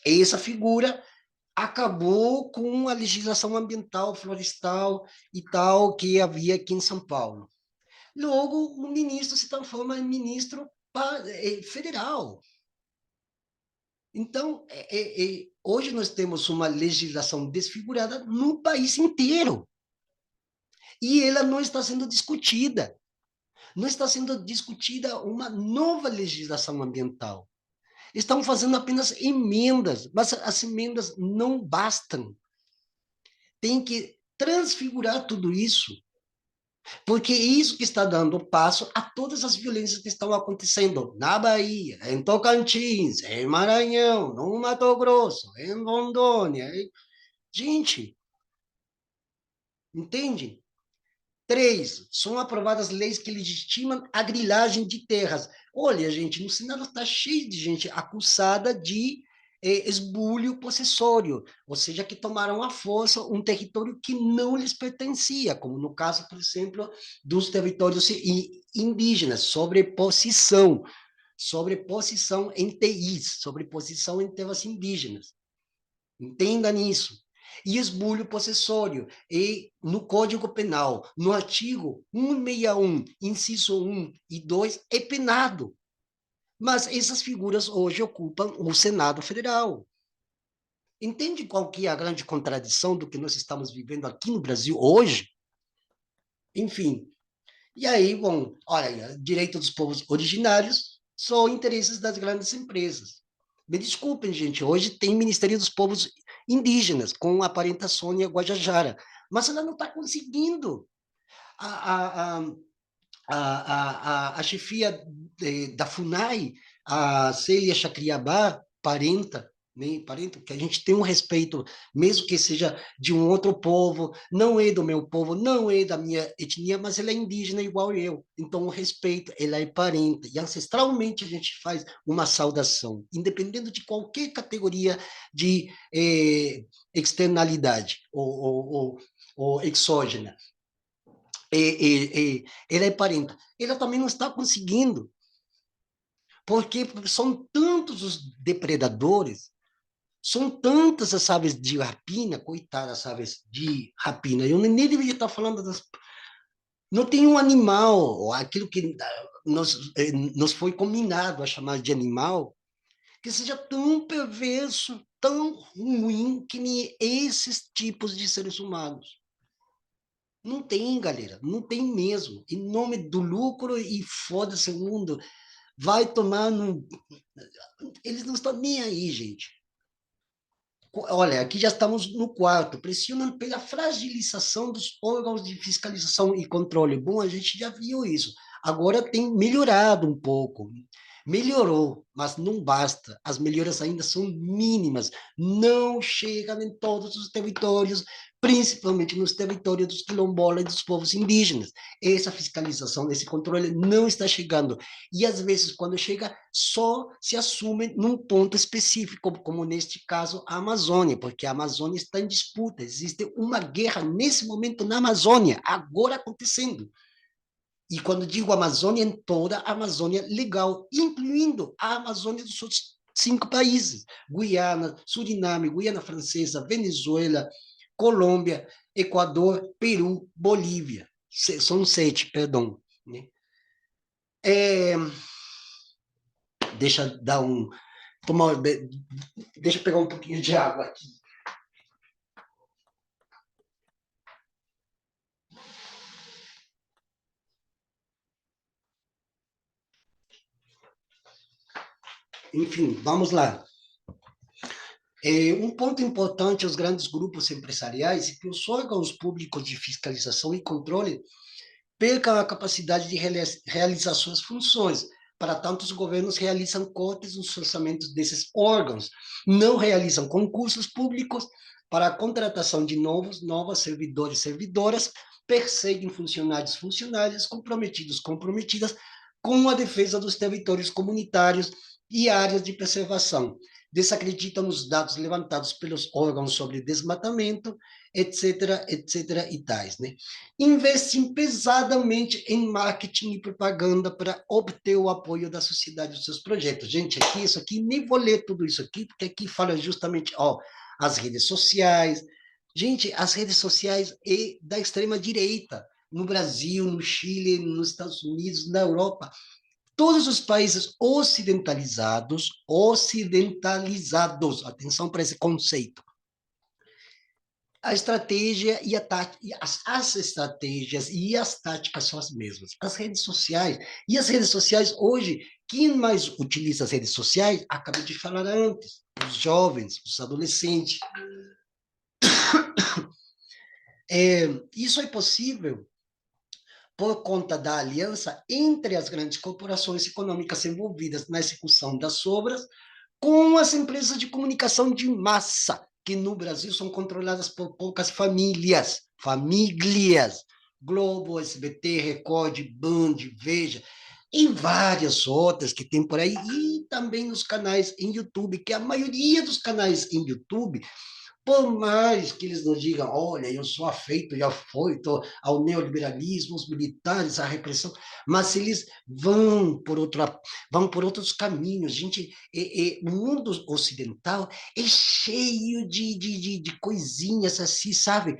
essa figura acabou com a legislação ambiental, florestal e tal que havia aqui em São Paulo. Logo, o ministro se transforma em ministro federal. Então, hoje nós temos uma legislação desfigurada no país inteiro. E ela não está sendo discutida. Não está sendo discutida uma nova legislação ambiental. Estão fazendo apenas emendas, mas as emendas não bastam. Tem que transfigurar tudo isso, porque é isso que está dando passo a todas as violências que estão acontecendo na Bahia, em Tocantins, em Maranhão, no Mato Grosso, em Rondônia. Gente, entende? 3, são aprovadas leis que legitimam a grilagem de terras. Olha, gente, no Senado está cheio de gente acusada de esbulho possessório, ou seja, que tomaram à força um território que não lhes pertencia, como no caso, por exemplo, dos territórios indígenas, sobreposição em TIs, sobreposição em terras indígenas. Entenda nisso. E esbulho possessório. E no Código Penal, no artigo 161, inciso 1 e 2, é penado. Mas essas figuras hoje ocupam o Senado Federal. Entende qual que é a grande contradição do que nós estamos vivendo aqui no Brasil hoje? Enfim. E aí, bom, olha, direito dos povos originários são interesses das grandes empresas. Me desculpem, gente, hoje tem Ministério dos Povos Indígenas, com a parenta Sônia Guajajara, mas ela não está conseguindo. A, a, a chefia da FUNAI, a Célia Chacriabá, parenta, que a gente tem um respeito, mesmo que seja de um outro povo, não é do meu povo, não é da minha etnia, mas ela é indígena igual eu. Então, o respeito, ela é parenta. E ancestralmente a gente faz uma saudação, independente de qualquer categoria de externalidade ou exógena. Ela é parenta. Ela também não está conseguindo, porque são tantos os depredadores, são tantas as aves de rapina, coitadas aves de rapina. Eu nem deveria estar falando Não tem um animal, ou aquilo que nos foi combinado a chamar de animal, que seja tão perverso, tão ruim, que nem esses tipos de seres humanos. Não tem, galera, não tem mesmo. Em nome do lucro e foda-se o mundo, vai tomar no. Eles não estão nem aí, gente. Olha, aqui já estamos no quarto, pressionam pela fragilização dos órgãos de fiscalização e controle. Bom, a gente já viu isso. Agora tem melhorado um pouco. Melhorou, mas não basta. As melhoras ainda são mínimas. Não chegam em todos os territórios, principalmente nos territórios dos quilombolas e dos povos indígenas. Essa fiscalização, esse controle não está chegando. E às vezes, quando chega, só se assume num ponto específico, como neste caso a Amazônia, porque a Amazônia está em disputa. Existe uma guerra nesse momento na Amazônia, agora acontecendo. E quando digo Amazônia, em toda a Amazônia legal, incluindo a Amazônia dos outros 5 países: Guiana, Suriname, Guiana Francesa, Venezuela, Colômbia, Equador, Peru, Bolívia. São 7, perdão. Né? É, deixa dar um. Tomar, deixa eu pegar um pouquinho de água aqui. Enfim, vamos lá. Um ponto importante aos grandes grupos empresariais é que os órgãos públicos de fiscalização e controle percam a capacidade de realizar suas funções. Para tanto, os governos realizam cortes nos orçamentos desses órgãos, não realizam concursos públicos para a contratação de novos servidores e servidoras, perseguem funcionários e funcionárias comprometidos, comprometidas com a defesa dos territórios comunitários e áreas de preservação. Desacreditam os dados levantados pelos órgãos sobre desmatamento, etc., etc. e tais, né? Investem pesadamente em marketing e propaganda para obter o apoio da sociedade dos seus projetos. Gente, aqui, isso aqui, nem vou ler tudo isso aqui, porque aqui fala justamente, ó, as redes sociais. Gente, as redes sociais e da extrema-direita, no Brasil, no Chile, nos Estados Unidos, na Europa, todos os países ocidentalizados, atenção para esse conceito, a estratégia e a tática, as estratégias e as táticas são as mesmas. As redes sociais, e as redes sociais hoje, quem mais utiliza as redes sociais, acabei de falar antes, os jovens, os adolescentes. Isso é possível por conta da aliança entre as grandes corporações econômicas envolvidas na execução das obras com as empresas de comunicação de massa, que no Brasil são controladas por poucas famílias. Famílias. Globo, SBT, Record, Band, Veja, e várias outras que tem por aí, e também nos canais em YouTube, que a maioria dos canais em YouTube, por mais que eles nos digam, olha, eu sou afeito e afoito ao neoliberalismo, os militares, à repressão, mas eles vão por outros caminhos. Gente, o mundo ocidental é cheio de coisinhas assim, sabe?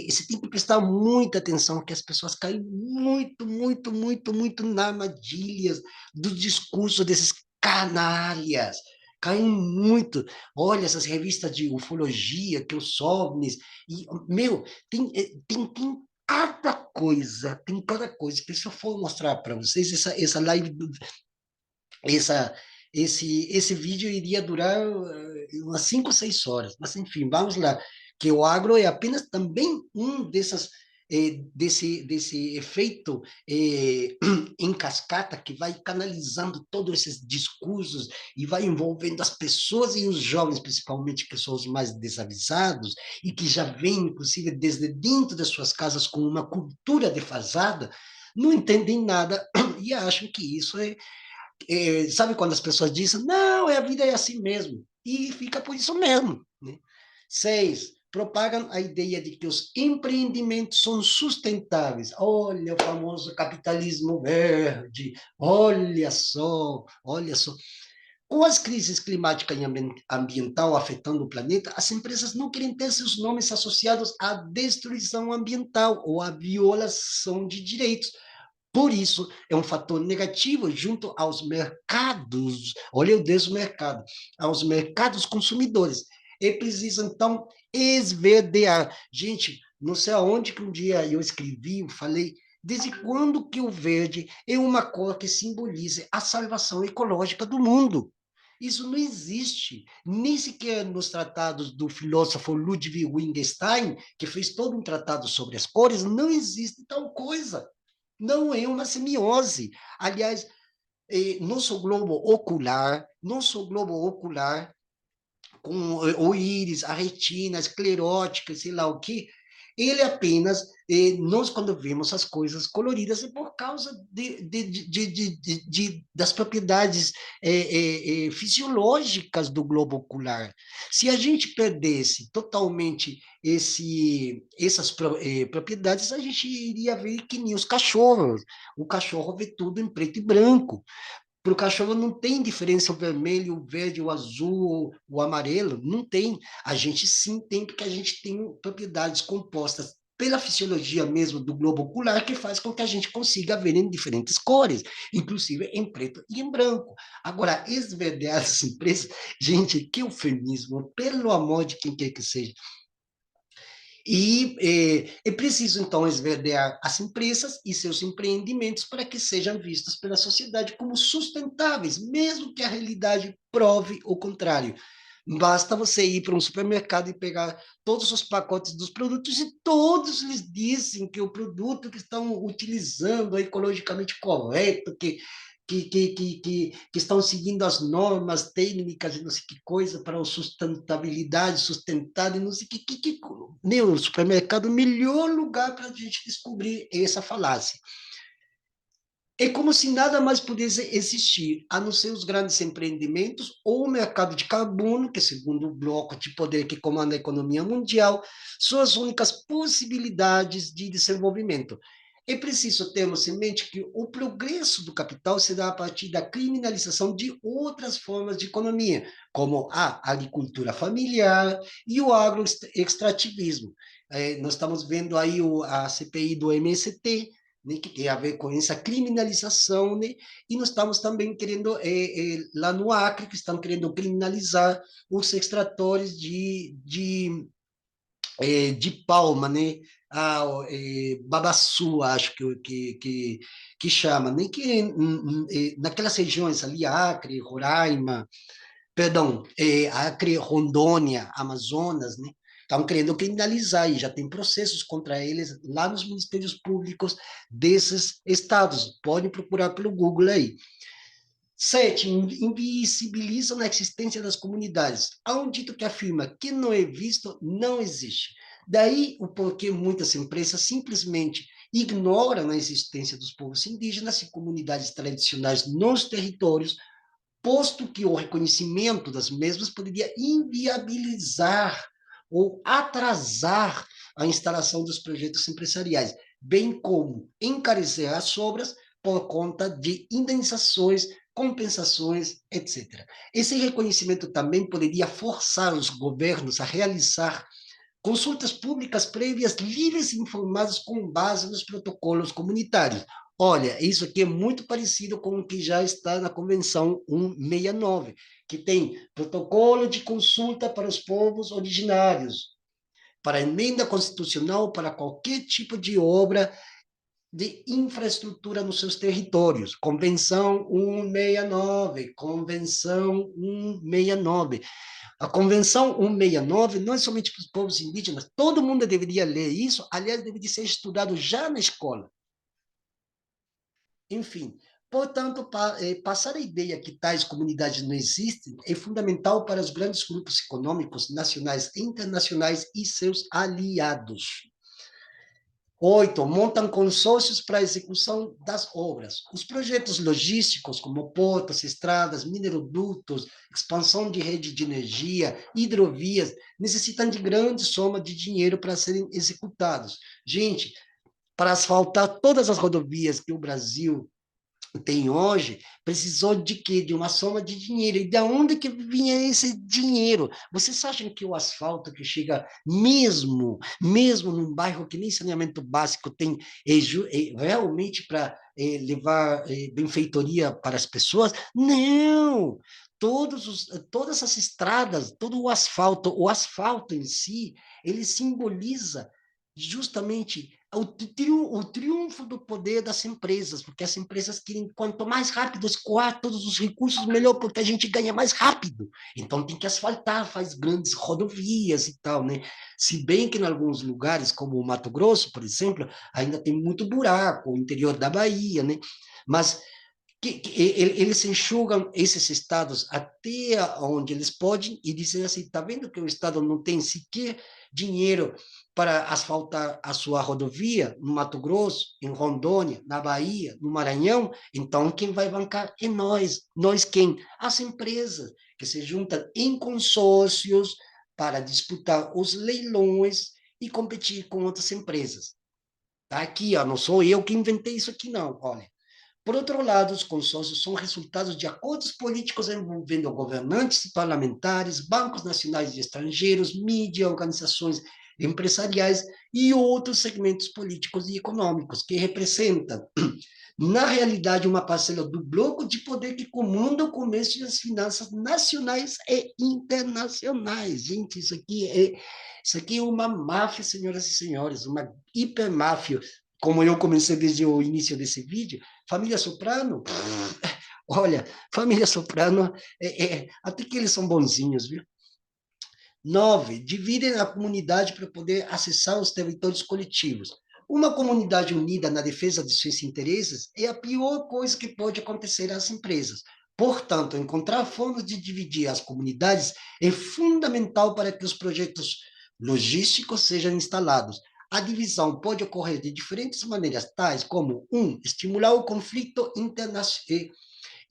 Você tem que prestar muita atenção, que as pessoas caem muito, muito, muito, muito na armadilhas do discurso desses canalhas. Caem muito. Olha essas revistas de ufologia, que os OVNIs, e, meu, tem tem cada coisa, que se eu for mostrar para vocês, essa live, essa, esse vídeo iria durar umas 5 ou 6 horas, mas enfim, vamos lá, que o agro é apenas também um desse efeito em cascata que vai canalizando todos esses discursos e vai envolvendo as pessoas e os jovens, principalmente, que são os mais desavisados e que já vêm, inclusive, desde dentro das suas casas com uma cultura defasada, não entendem nada e acham que isso sabe quando as pessoas dizem, não, a vida é assim mesmo, e fica por isso mesmo. Né? 6, propagam a ideia de que os empreendimentos são sustentáveis. Olha o famoso capitalismo verde, olha só, olha só. Com as crises climática e ambiental afetando o planeta, as empresas não querem ter seus nomes associados à destruição ambiental ou à violação de direitos. Por isso, é um fator negativo junto aos mercados, olha o desmercado, aos mercados consumidores. É preciso, então, esverdear. Gente, não sei aonde que um dia eu escrevi, eu falei, desde quando que o verde é uma cor que simboliza a salvação ecológica do mundo? Isso não existe, nem sequer nos tratados do filósofo Ludwig Wittgenstein, que fez todo um tratado sobre as cores, não existe tal coisa. Não é uma semiose. Aliás, nosso globo ocular, com o íris, a retina, a esclerótica, sei lá o quê, ele apenas, nós quando vemos as coisas coloridas, é por causa das propriedades fisiológicas do globo ocular. Se a gente perdesse totalmente essas propriedades, a gente iria ver que nem os cachorros. O cachorro vê tudo em preto e branco. Para o cachorro não tem diferença o vermelho, o verde, o azul, o amarelo, não tem. A gente sim tem, porque a gente tem propriedades compostas pela fisiologia mesmo do globo ocular que faz com que a gente consiga ver em diferentes cores, inclusive em preto e em branco. Agora, esverdear essas empresas, gente, que eufemismo, pelo amor de quem quer que seja. E é preciso, então, esverdear as empresas e seus empreendimentos para que sejam vistos pela sociedade como sustentáveis, mesmo que a realidade prove o contrário. Basta você ir para um supermercado e pegar todos os pacotes dos produtos e todos lhes dizem que o produto que estão utilizando é ecologicamente correto, que estão seguindo as normas técnicas e não sei que coisa para a sustentabilidade, sustentada e não sei o supermercado é o melhor lugar para a gente descobrir essa falácia. É como se nada mais pudesse existir, a não ser os grandes empreendimentos ou o mercado de carbono, que, segundo o bloco de poder que comanda a economia mundial, são as únicas possibilidades de desenvolvimento. É preciso termos em mente que o progresso do capital se dá a partir da criminalização de outras formas de economia, como a agricultura familiar e o agroextrativismo. Nós estamos vendo aí a CPI do MST, né, que tem a ver com essa criminalização, né, e nós estamos também querendo, lá no Acre, que estão querendo criminalizar os extratores de palma, né, babaçu, acho que chama, né, naquelas regiões ali, Acre, Roraima, perdão, Acre, Rondônia, Amazonas, né? Estão querendo criminalizar e já tem processos contra eles lá nos ministérios públicos desses estados. Podem procurar pelo Google aí. 7. Invisibilizam a existência das comunidades. Há um dito que afirma que não é visto, não existe. Daí o porquê muitas empresas simplesmente ignoram a existência dos povos indígenas e comunidades tradicionais nos territórios, posto que o reconhecimento das mesmas poderia inviabilizar ou atrasar a instalação dos projetos empresariais, bem como encarecer as obras por conta de indenizações, compensações, etc. Esse reconhecimento também poderia forçar os governos a realizar consultas públicas prévias livres e informadas com base nos protocolos comunitários. Olha, isso aqui é muito parecido com o que já está na Convenção 169, que tem protocolo de consulta para os povos originários, para a emenda constitucional, para qualquer tipo de obra de infraestrutura nos seus territórios. Convenção 169, Convenção 169. A Convenção 169 não é somente para os povos indígenas, todo mundo deveria ler isso, aliás, deveria ser estudado já na escola. Enfim, portanto, passar a ideia que tais comunidades não existem é fundamental para os grandes grupos econômicos nacionais e internacionais e seus aliados. 8. Montam consórcios para a execução das obras. Os projetos logísticos, como portos, estradas, minerodutos, expansão de rede de energia, hidrovias, necessitam de grande soma de dinheiro para serem executados. Gente, para asfaltar todas as rodovias que o Brasil tem hoje, precisou de quê? De uma soma de dinheiro. E de onde que vinha esse dinheiro? Vocês acham que o asfalto que chega mesmo num bairro que nem saneamento básico tem, realmente para levar benfeitoria para as pessoas? Não! Todas as estradas, todo o asfalto em si, ele simboliza justamente o triunfo do poder das empresas, porque as empresas querem, quanto mais rápido escoar todos os recursos, melhor, porque a gente ganha mais rápido. Então tem que asfaltar, faz grandes rodovias e tal, né? Se bem que em alguns lugares, como o Mato Grosso, por exemplo, ainda tem muito buraco, o interior da Bahia, né? Mas eles enxugam esses estados até onde eles podem e dizem assim, está vendo que o estado não tem sequer dinheiro para asfaltar a sua rodovia no Mato Grosso, em Rondônia, na Bahia, no Maranhão? Então quem vai bancar é nós. Nós quem? As empresas que se juntam em consórcios para disputar os leilões e competir com outras empresas. Tá aqui, ó, não sou eu que inventei isso aqui não, olha. Por outro lado, os consórcios são resultados de acordos políticos envolvendo governantes e parlamentares, bancos nacionais e estrangeiros, mídia, organizações empresariais e outros segmentos políticos e econômicos, que representam, na realidade, uma parcela do bloco de poder que comanda o comércio e as finanças nacionais e internacionais. Gente, isso aqui é uma máfia, senhoras e senhores, uma hipermáfia. Como eu comecei desde o início desse vídeo, Família Soprano, olha, Família Soprano, até que eles são bonzinhos, viu? 9, dividem a comunidade para poder acessar os territórios coletivos. Uma comunidade unida na defesa de seus interesses é a pior coisa que pode acontecer às empresas. Portanto, encontrar formas de dividir as comunidades é fundamental para que os projetos logísticos sejam instalados. A divisão pode ocorrer de diferentes maneiras, tais como: 1, estimular o conflito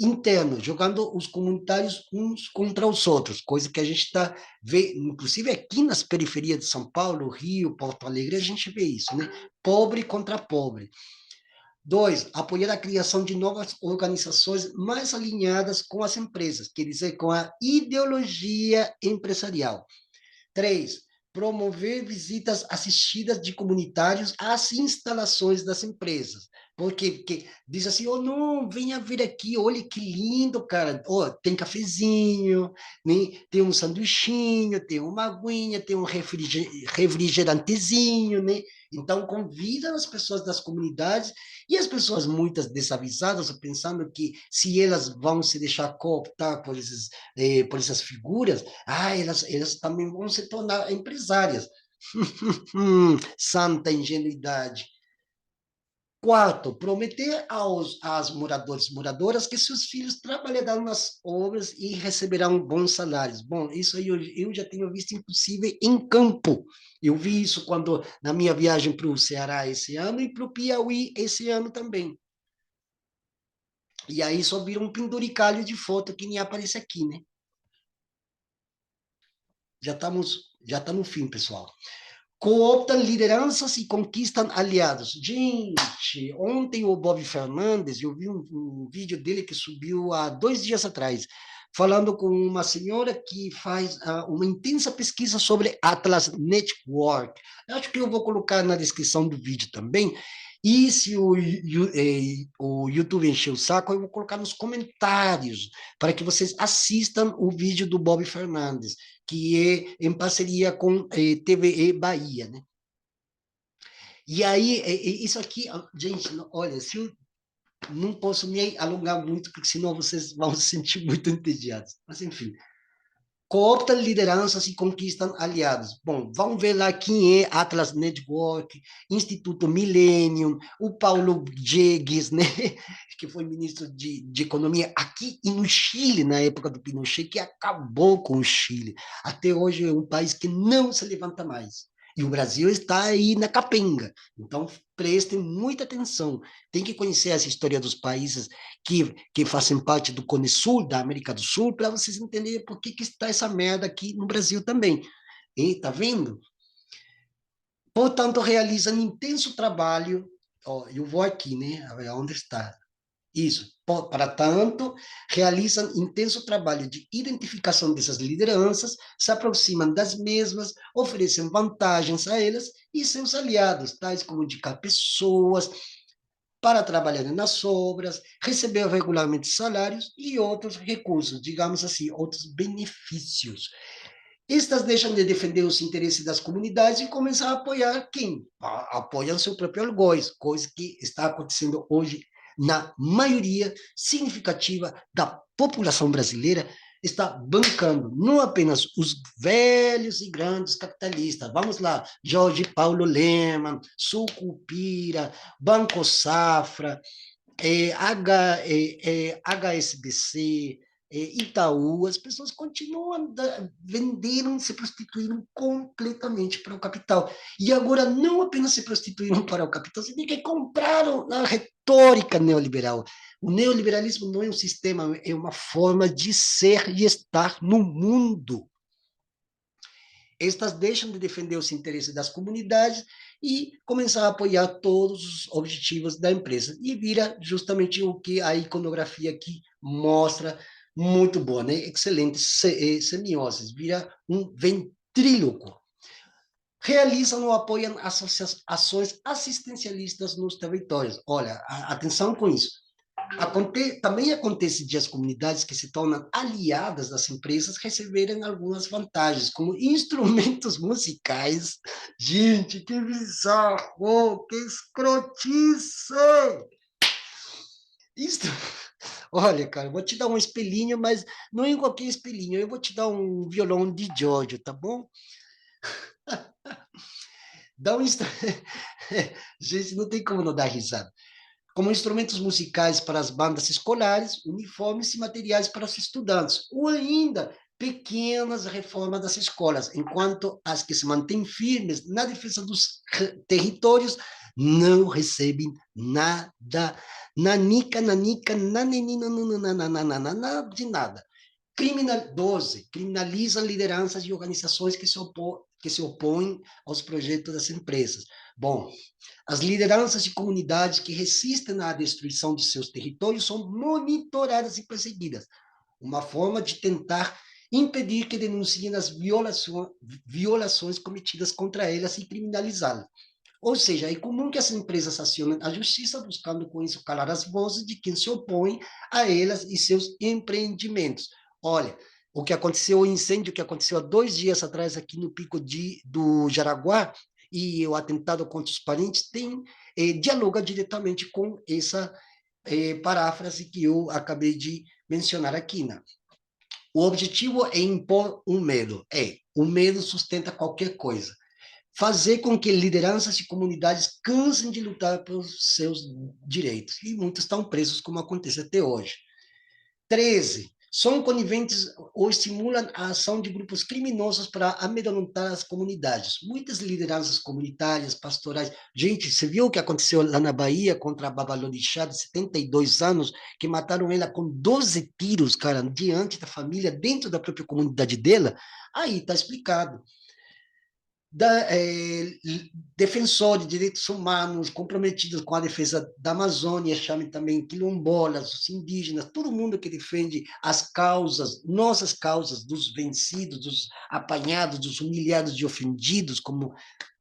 interno, jogando os comunitários uns contra os outros, coisa que a gente está vendo, inclusive aqui nas periferias de São Paulo, Rio, Porto Alegre, a gente vê isso, né? Pobre contra pobre. 2, apoiar a criação de novas organizações mais alinhadas com as empresas, quer dizer, com a ideologia empresarial. 3, promover visitas assistidas de comunitários às instalações das empresas. Porque diz assim, oh, não, venha vir aqui, olha que lindo, cara. Oh, tem cafezinho, né? Tem um sanduichinho, tem uma aguinha, tem um refrigerantezinho, né? Então, convida as pessoas das comunidades e as pessoas, muitas desavisadas, pensando que se elas vão se deixar cooptar por essas figuras, elas também vão se tornar empresárias. Santa ingenuidade. 4, prometer às moradores e moradoras que seus filhos trabalharão nas obras e receberão bons salários. Bom, isso aí eu já tenho visto, inclusive, em campo. Eu vi isso quando na minha viagem para o Ceará esse ano e para o Piauí esse ano também. E aí só vira um penduricalho de foto que nem aparece aqui, né? Já está no fim, pessoal. Cooptam lideranças e conquistam aliados. Gente, ontem o Bob Fernandes, eu vi um vídeo dele que subiu há 2 dias atrás, falando com uma senhora que faz uma intensa pesquisa sobre Atlas Network. Eu acho que eu vou colocar na descrição do vídeo também. E se o YouTube encher o saco, eu vou colocar nos comentários para que vocês assistam o vídeo do Bob Fernandes, que é em parceria com TVE Bahia, né? E aí, isso aqui, gente, olha, se eu não posso me alongar muito, porque senão vocês vão se sentir muito entediados. Mas, enfim, cooptam lideranças e conquistam aliados. Bom, vamos ver lá quem é Atlas Network, Instituto Millennium, o Paulo Jegues, né, que foi ministro de Economia aqui e no Chile, na época do Pinochet, que acabou com o Chile. Até hoje é um país que não se levanta mais. E o Brasil está aí na capenga. Então, prestem muita atenção. Tem que conhecer essa história dos países que fazem parte do Cone Sul, da América do Sul, para vocês entenderem por que está essa merda aqui no Brasil também. E, tá vendo? Portanto, realizam intenso trabalho. Ó, eu vou aqui, né? A ver onde está. Isso. Para tanto, realizam intenso trabalho de identificação dessas lideranças, se aproximam das mesmas, oferecem vantagens a elas e seus aliados, tais como indicar pessoas para trabalharem nas obras, receber regularmente salários e outros recursos, digamos assim, outros benefícios. Estas deixam de defender os interesses das comunidades e começam a apoiar quem? Apoiam seu próprio algoz, coisa que está acontecendo hoje na maioria significativa da população brasileira, está bancando não apenas os velhos e grandes capitalistas, vamos lá, Jorge Paulo Lemann, Sucupira, Banco Safra, HSBC, Itaú, as pessoas continuam vendendo, se prostituíram completamente para o capital. E agora não apenas se prostituíram para o capital, você tem que comprar a retórica neoliberal. O neoliberalismo não é um sistema, é uma forma de ser e estar no mundo. Estas deixam de defender os interesses das comunidades e começam a apoiar todos os objetivos da empresa. E vira justamente o que a iconografia aqui mostra, muito boa, né? Excelente semiose, vira um ventríloco. Realizam ou apoiam ações assistencialistas nos territórios. Olha, atenção com isso. Também acontece de as comunidades que se tornam aliadas das empresas receberem algumas vantagens, como instrumentos musicais. Gente, que bizarro, que escrotice! Isso... Olha, cara, eu vou te dar um espelhinho, mas não é qualquer espelhinho, eu vou te dar um violão de Giorgio, tá bom? Dá um... Gente, não tem como não dar risada. Como instrumentos musicais para as bandas escolares, uniformes e materiais para os estudantes, ou ainda pequenas reformas das escolas, enquanto as que se mantêm firmes na defesa dos territórios não recebem nada, nanica, nanica, nanenina, nada de nada. 12. Criminaliza lideranças e organizações que se opõem aos projetos das empresas. Bom, as lideranças e comunidades que resistem à destruição de seus territórios são monitoradas e perseguidas. Uma forma de tentar impedir que denunciem as violações cometidas contra elas e criminalizá-las. Ou seja, é comum que as empresas acionem a justiça buscando com isso calar as vozes de quem se opõe a elas e seus empreendimentos. Olha, o que aconteceu, o incêndio que aconteceu há 2 dias atrás aqui no Pico do Jaraguá e o atentado contra os parentes dialoga diretamente com essa paráfrase que eu acabei de mencionar aqui, né? O objetivo é impor um medo. O medo sustenta qualquer coisa. Fazer com que lideranças e comunidades cansem de lutar pelos seus direitos. E muitos estão presos, como acontece até hoje. 13. São coniventes ou estimulam a ação de grupos criminosos para amedrontar as comunidades. Muitas lideranças comunitárias, pastorais. Gente, você viu o que aconteceu lá na Bahia contra a Babalorixá, de 72 anos, que mataram ela com 12 tiros, cara, diante da família, dentro da própria comunidade dela? Aí está explicado. Defensores de direitos humanos comprometidos com a defesa da Amazônia, chamem também quilombolas, os indígenas, todo mundo que defende as causas, nossas causas, dos vencidos, dos apanhados, dos humilhados e ofendidos, como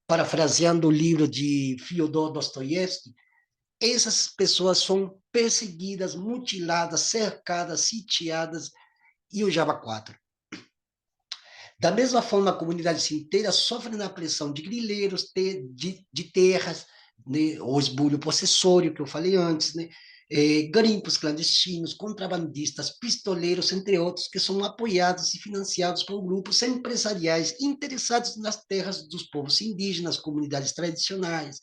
parafraseando o livro de Fyodor Dostoiévski, essas pessoas são perseguidas, mutiladas, cercadas, sitiadas, e o Java 4. Da mesma forma, a comunidade inteira sofre na pressão de grileiros, de terras, né, o esbulho possessório, que eu falei antes, né, garimpos clandestinos, contrabandistas, pistoleiros, entre outros, que são apoiados e financiados por grupos empresariais interessados nas terras dos povos indígenas, comunidades tradicionais,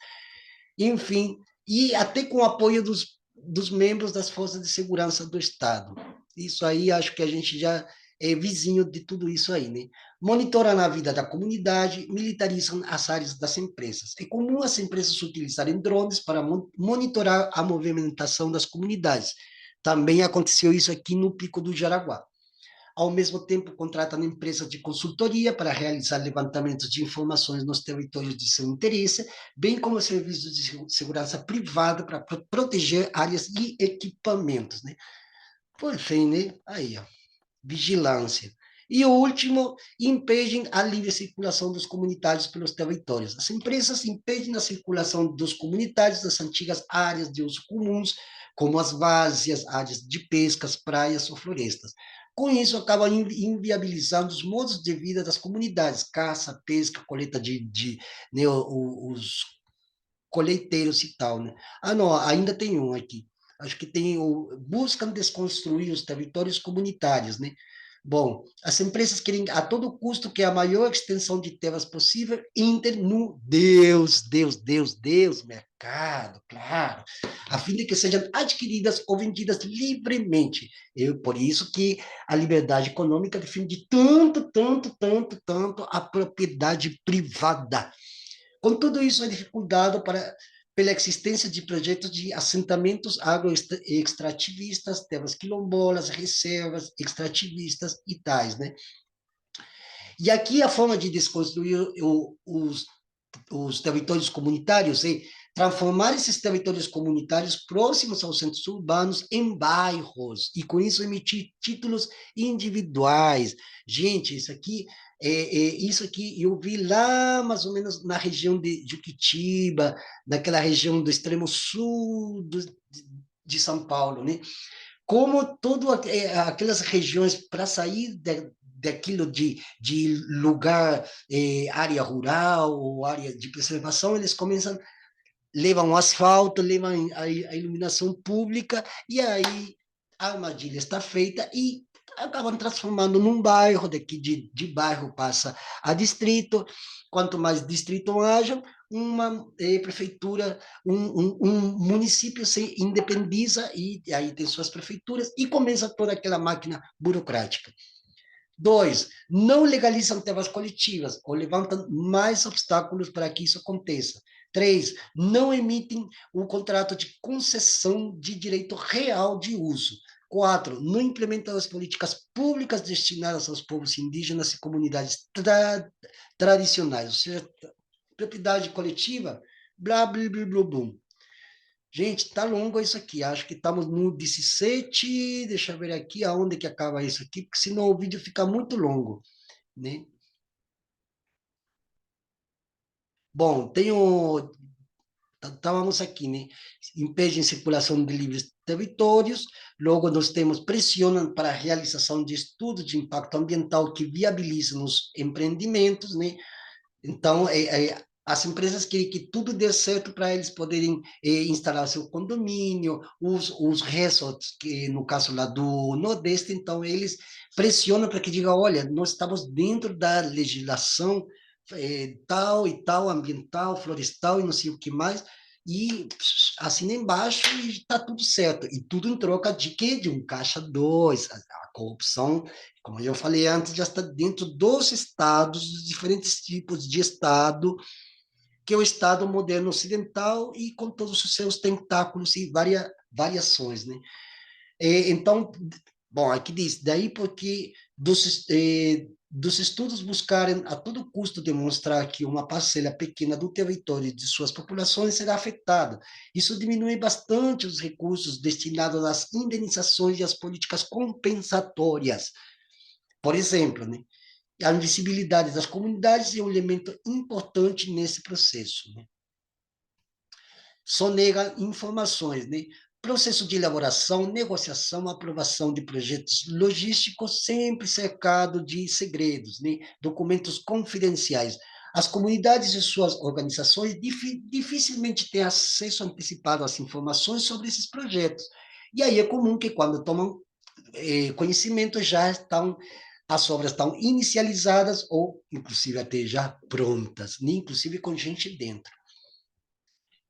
enfim, e até com o apoio dos membros das forças de segurança do Estado. Isso aí, acho que a gente já é vizinho de tudo isso aí, né? Monitoram a vida da comunidade, militarizam as áreas das empresas. É comum as empresas utilizarem drones para monitorar a movimentação das comunidades. Também aconteceu isso aqui no Pico do Jaraguá. ao mesmo tempo contratam empresas de consultoria para realizar levantamentos de informações nos territórios de seu interesse, bem como serviços de segurança privada para proteger áreas e equipamentos, né? Por fim, né? Aí, ó, vigilância. E o último, impedem a livre circulação dos comunitários pelos territórios. As empresas impedem a circulação dos comunitários das antigas áreas de uso comuns, como as várzeas, áreas de pescas, praias ou florestas. Com isso, acabam inviabilizando os modos de vida das comunidades, caça, pesca, coleta né, os colheiteiros e tal, né? Ah, não, ainda tem um aqui. Acho que tem o buscam desconstruir os territórios comunitários, né? Bom, as empresas querem a todo custo que a maior extensão de terras possível entre no Deus, mercado, claro, a fim de que sejam adquiridas ou vendidas livremente. Por isso que a liberdade econômica defende tanto a propriedade privada. Com tudo isso, é dificultado pela existência de projetos de assentamentos agroextrativistas, terras quilombolas, reservas extrativistas e tais, né? E aqui a forma de desconstruir os territórios comunitários é transformar esses territórios comunitários próximos aos centros urbanos em bairros, e com isso emitir títulos individuais. Gente, isso aqui eu vi lá mais ou menos na região de Juquitiba, naquela região do extremo sul de São Paulo, né? Como todas aquelas regiões, para sair daquilo de lugar, área rural ou área de preservação, eles começam, levam o asfalto, levam a iluminação pública, e aí a armadilha está feita e acabam transformando num bairro, daqui de bairro passa a distrito, quanto mais distrito haja, uma prefeitura, um município se independiza e aí tem suas prefeituras e começa toda aquela máquina burocrática. Dois, não legalizam terras coletivas ou levantam mais obstáculos para que isso aconteça. Três, não emitem um contrato de concessão de direito real de uso. Quatro, não implementam as políticas públicas destinadas aos povos indígenas e comunidades tradicionais, ou seja, propriedade coletiva, blá, blá, blá, blá, blá. Gente, tá longo isso aqui. Acho que estamos no 17. Deixa eu ver aqui aonde que acaba isso aqui, porque senão o vídeo fica muito longo, né? Bom, estávamos aqui, né? Impedem circulação de livres territórios, logo nós temos pressionam para a realização de estudos de impacto ambiental que viabilizam os empreendimentos, né? Então, as empresas querem que tudo dê certo para eles poderem instalar seu condomínio, os resorts, que no caso lá do Nordeste, então eles pressionam para que diga, olha, nós estamos dentro da legislação tal e tal, ambiental, florestal e não sei o que mais, e assina embaixo e está tudo certo. E tudo em troca de quê? De um caixa dois. A corrupção, como eu falei antes, já está dentro dos estados, dos diferentes tipos de estado, que é o estado moderno ocidental e com todos os seus tentáculos e variações, né? Então, bom, aqui diz, daí porque dos estudos buscarem a todo custo demonstrar que uma parcela pequena do território de suas populações será afetada. Isso diminui bastante os recursos destinados às indenizações e às políticas compensatórias. Por exemplo, né, a invisibilidade das comunidades é um elemento importante nesse processo, né? Sonega informações, né? Processo de elaboração, negociação, aprovação de projetos logísticos, sempre cercado de segredos, né? Documentos confidenciais. As comunidades e suas organizações dificilmente têm acesso antecipado às informações sobre esses projetos. E aí é comum que, quando tomam conhecimento, as obras estão inicializadas ou, inclusive, até já prontas, né? Inclusive com gente dentro.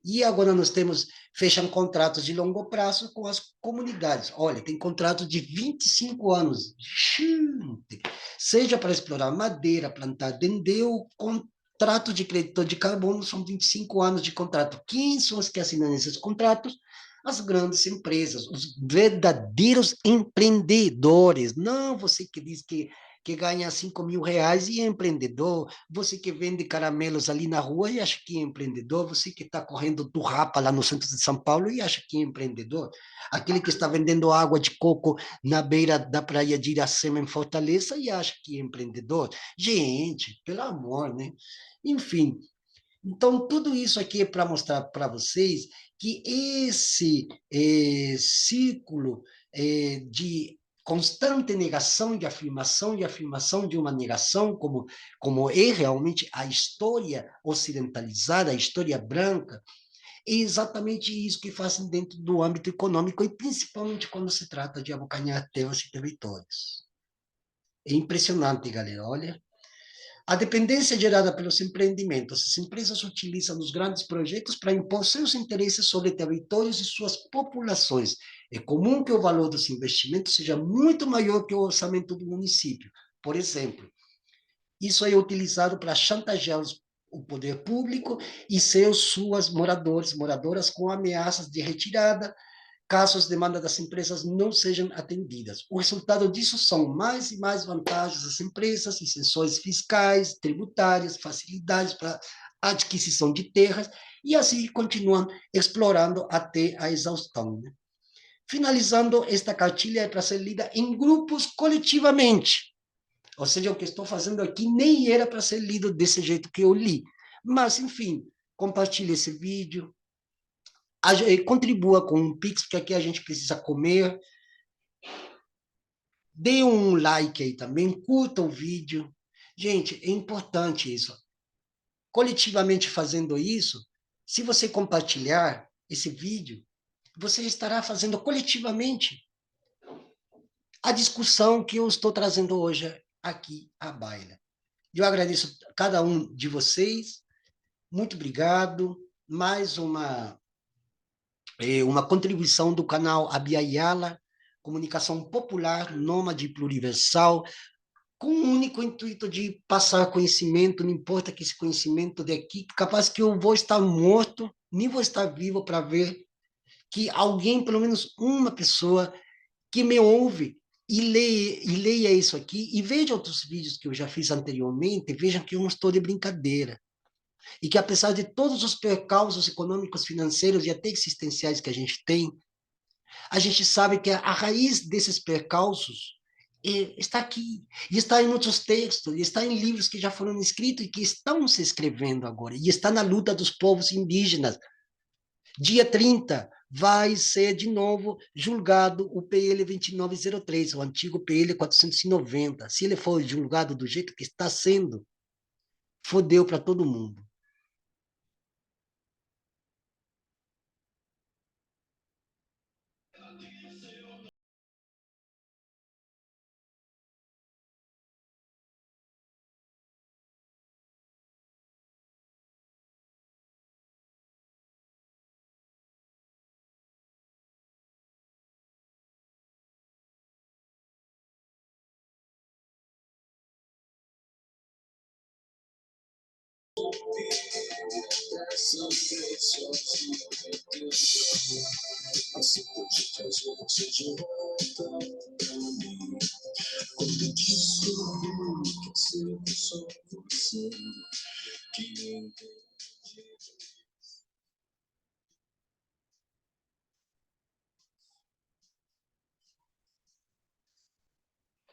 E agora nós temos, fecham contratos de longo prazo com as comunidades. Olha, tem contrato de 25 anos. Gente, seja para explorar madeira, plantar dendê, o contrato de crédito de carbono são 25 anos de contrato. Quem são os que assinam esses contratos? as grandes empresas, os verdadeiros empreendedores. Não você que diz que ganha 5.000 reais e é empreendedor, você que vende caramelos ali na rua e acha que é empreendedor, você que está correndo do Rapa lá no centro de São Paulo e acha que é empreendedor, aquele que está vendendo água de coco na beira da praia de Iracema, em Fortaleza, e acha que é empreendedor. Gente, pelo amor, né? Enfim, então, tudo isso aqui é para mostrar para vocês que esse círculo de constante negação e afirmação de uma negação, como é realmente a história ocidentalizada, a história branca, é exatamente isso que fazem dentro do âmbito econômico, e principalmente quando se trata de abocanhar terras e territórios. É impressionante, galera, olha. A dependência gerada pelos empreendimentos, as empresas utilizam os grandes projetos para impor seus interesses sobre territórios e suas populações. É comum que o valor dos investimentos seja muito maior que o orçamento do município. Por exemplo, isso é utilizado para chantagear o poder público e suas moradoras com ameaças de retirada, caso as demandas das empresas não sejam atendidas. O resultado disso são mais e mais vantagens às empresas, isenções fiscais, tributárias, facilidades para a aquisição de terras, e assim continuam explorando até a exaustão. Né? Finalizando, esta cartilha é para ser lida em grupos coletivamente. Ou seja, o que estou fazendo aqui nem era para ser lido desse jeito que eu li. Mas, enfim, compartilhe esse vídeo, contribua com um Pix, porque aqui a gente precisa comer. Dê um like aí também, curta o vídeo. Gente, é importante isso. Coletivamente fazendo isso, se você compartilhar esse vídeo, você estará fazendo coletivamente a discussão que eu estou trazendo hoje aqui à baila. Eu agradeço a cada um de vocês. Muito obrigado. Mais uma contribuição do canal Abia Yala, comunicação popular, nômade e pluriversal, com o único intuito de passar conhecimento, não importa que esse conhecimento daqui, capaz que eu vou estar morto, nem vou estar vivo para ver que alguém, pelo menos uma pessoa, que me ouve e leia isso aqui, e veja outros vídeos que eu já fiz anteriormente, vejam que eu não estou de brincadeira. E que apesar de todos os percalços econômicos, financeiros e até existenciais que a gente sabe que a raiz desses percalços está aqui, e está em outros textos, e está em livros que já foram escritos e que estão se escrevendo agora, e está na luta dos povos indígenas. Dia 30 vai ser de novo julgado o PL 2903, o antigo PL 490. Se ele for julgado do jeito que está sendo, fodeu para todo mundo. Assim pode trazer você de volta pra mim. Quando eu te escolhi, quer ser só você.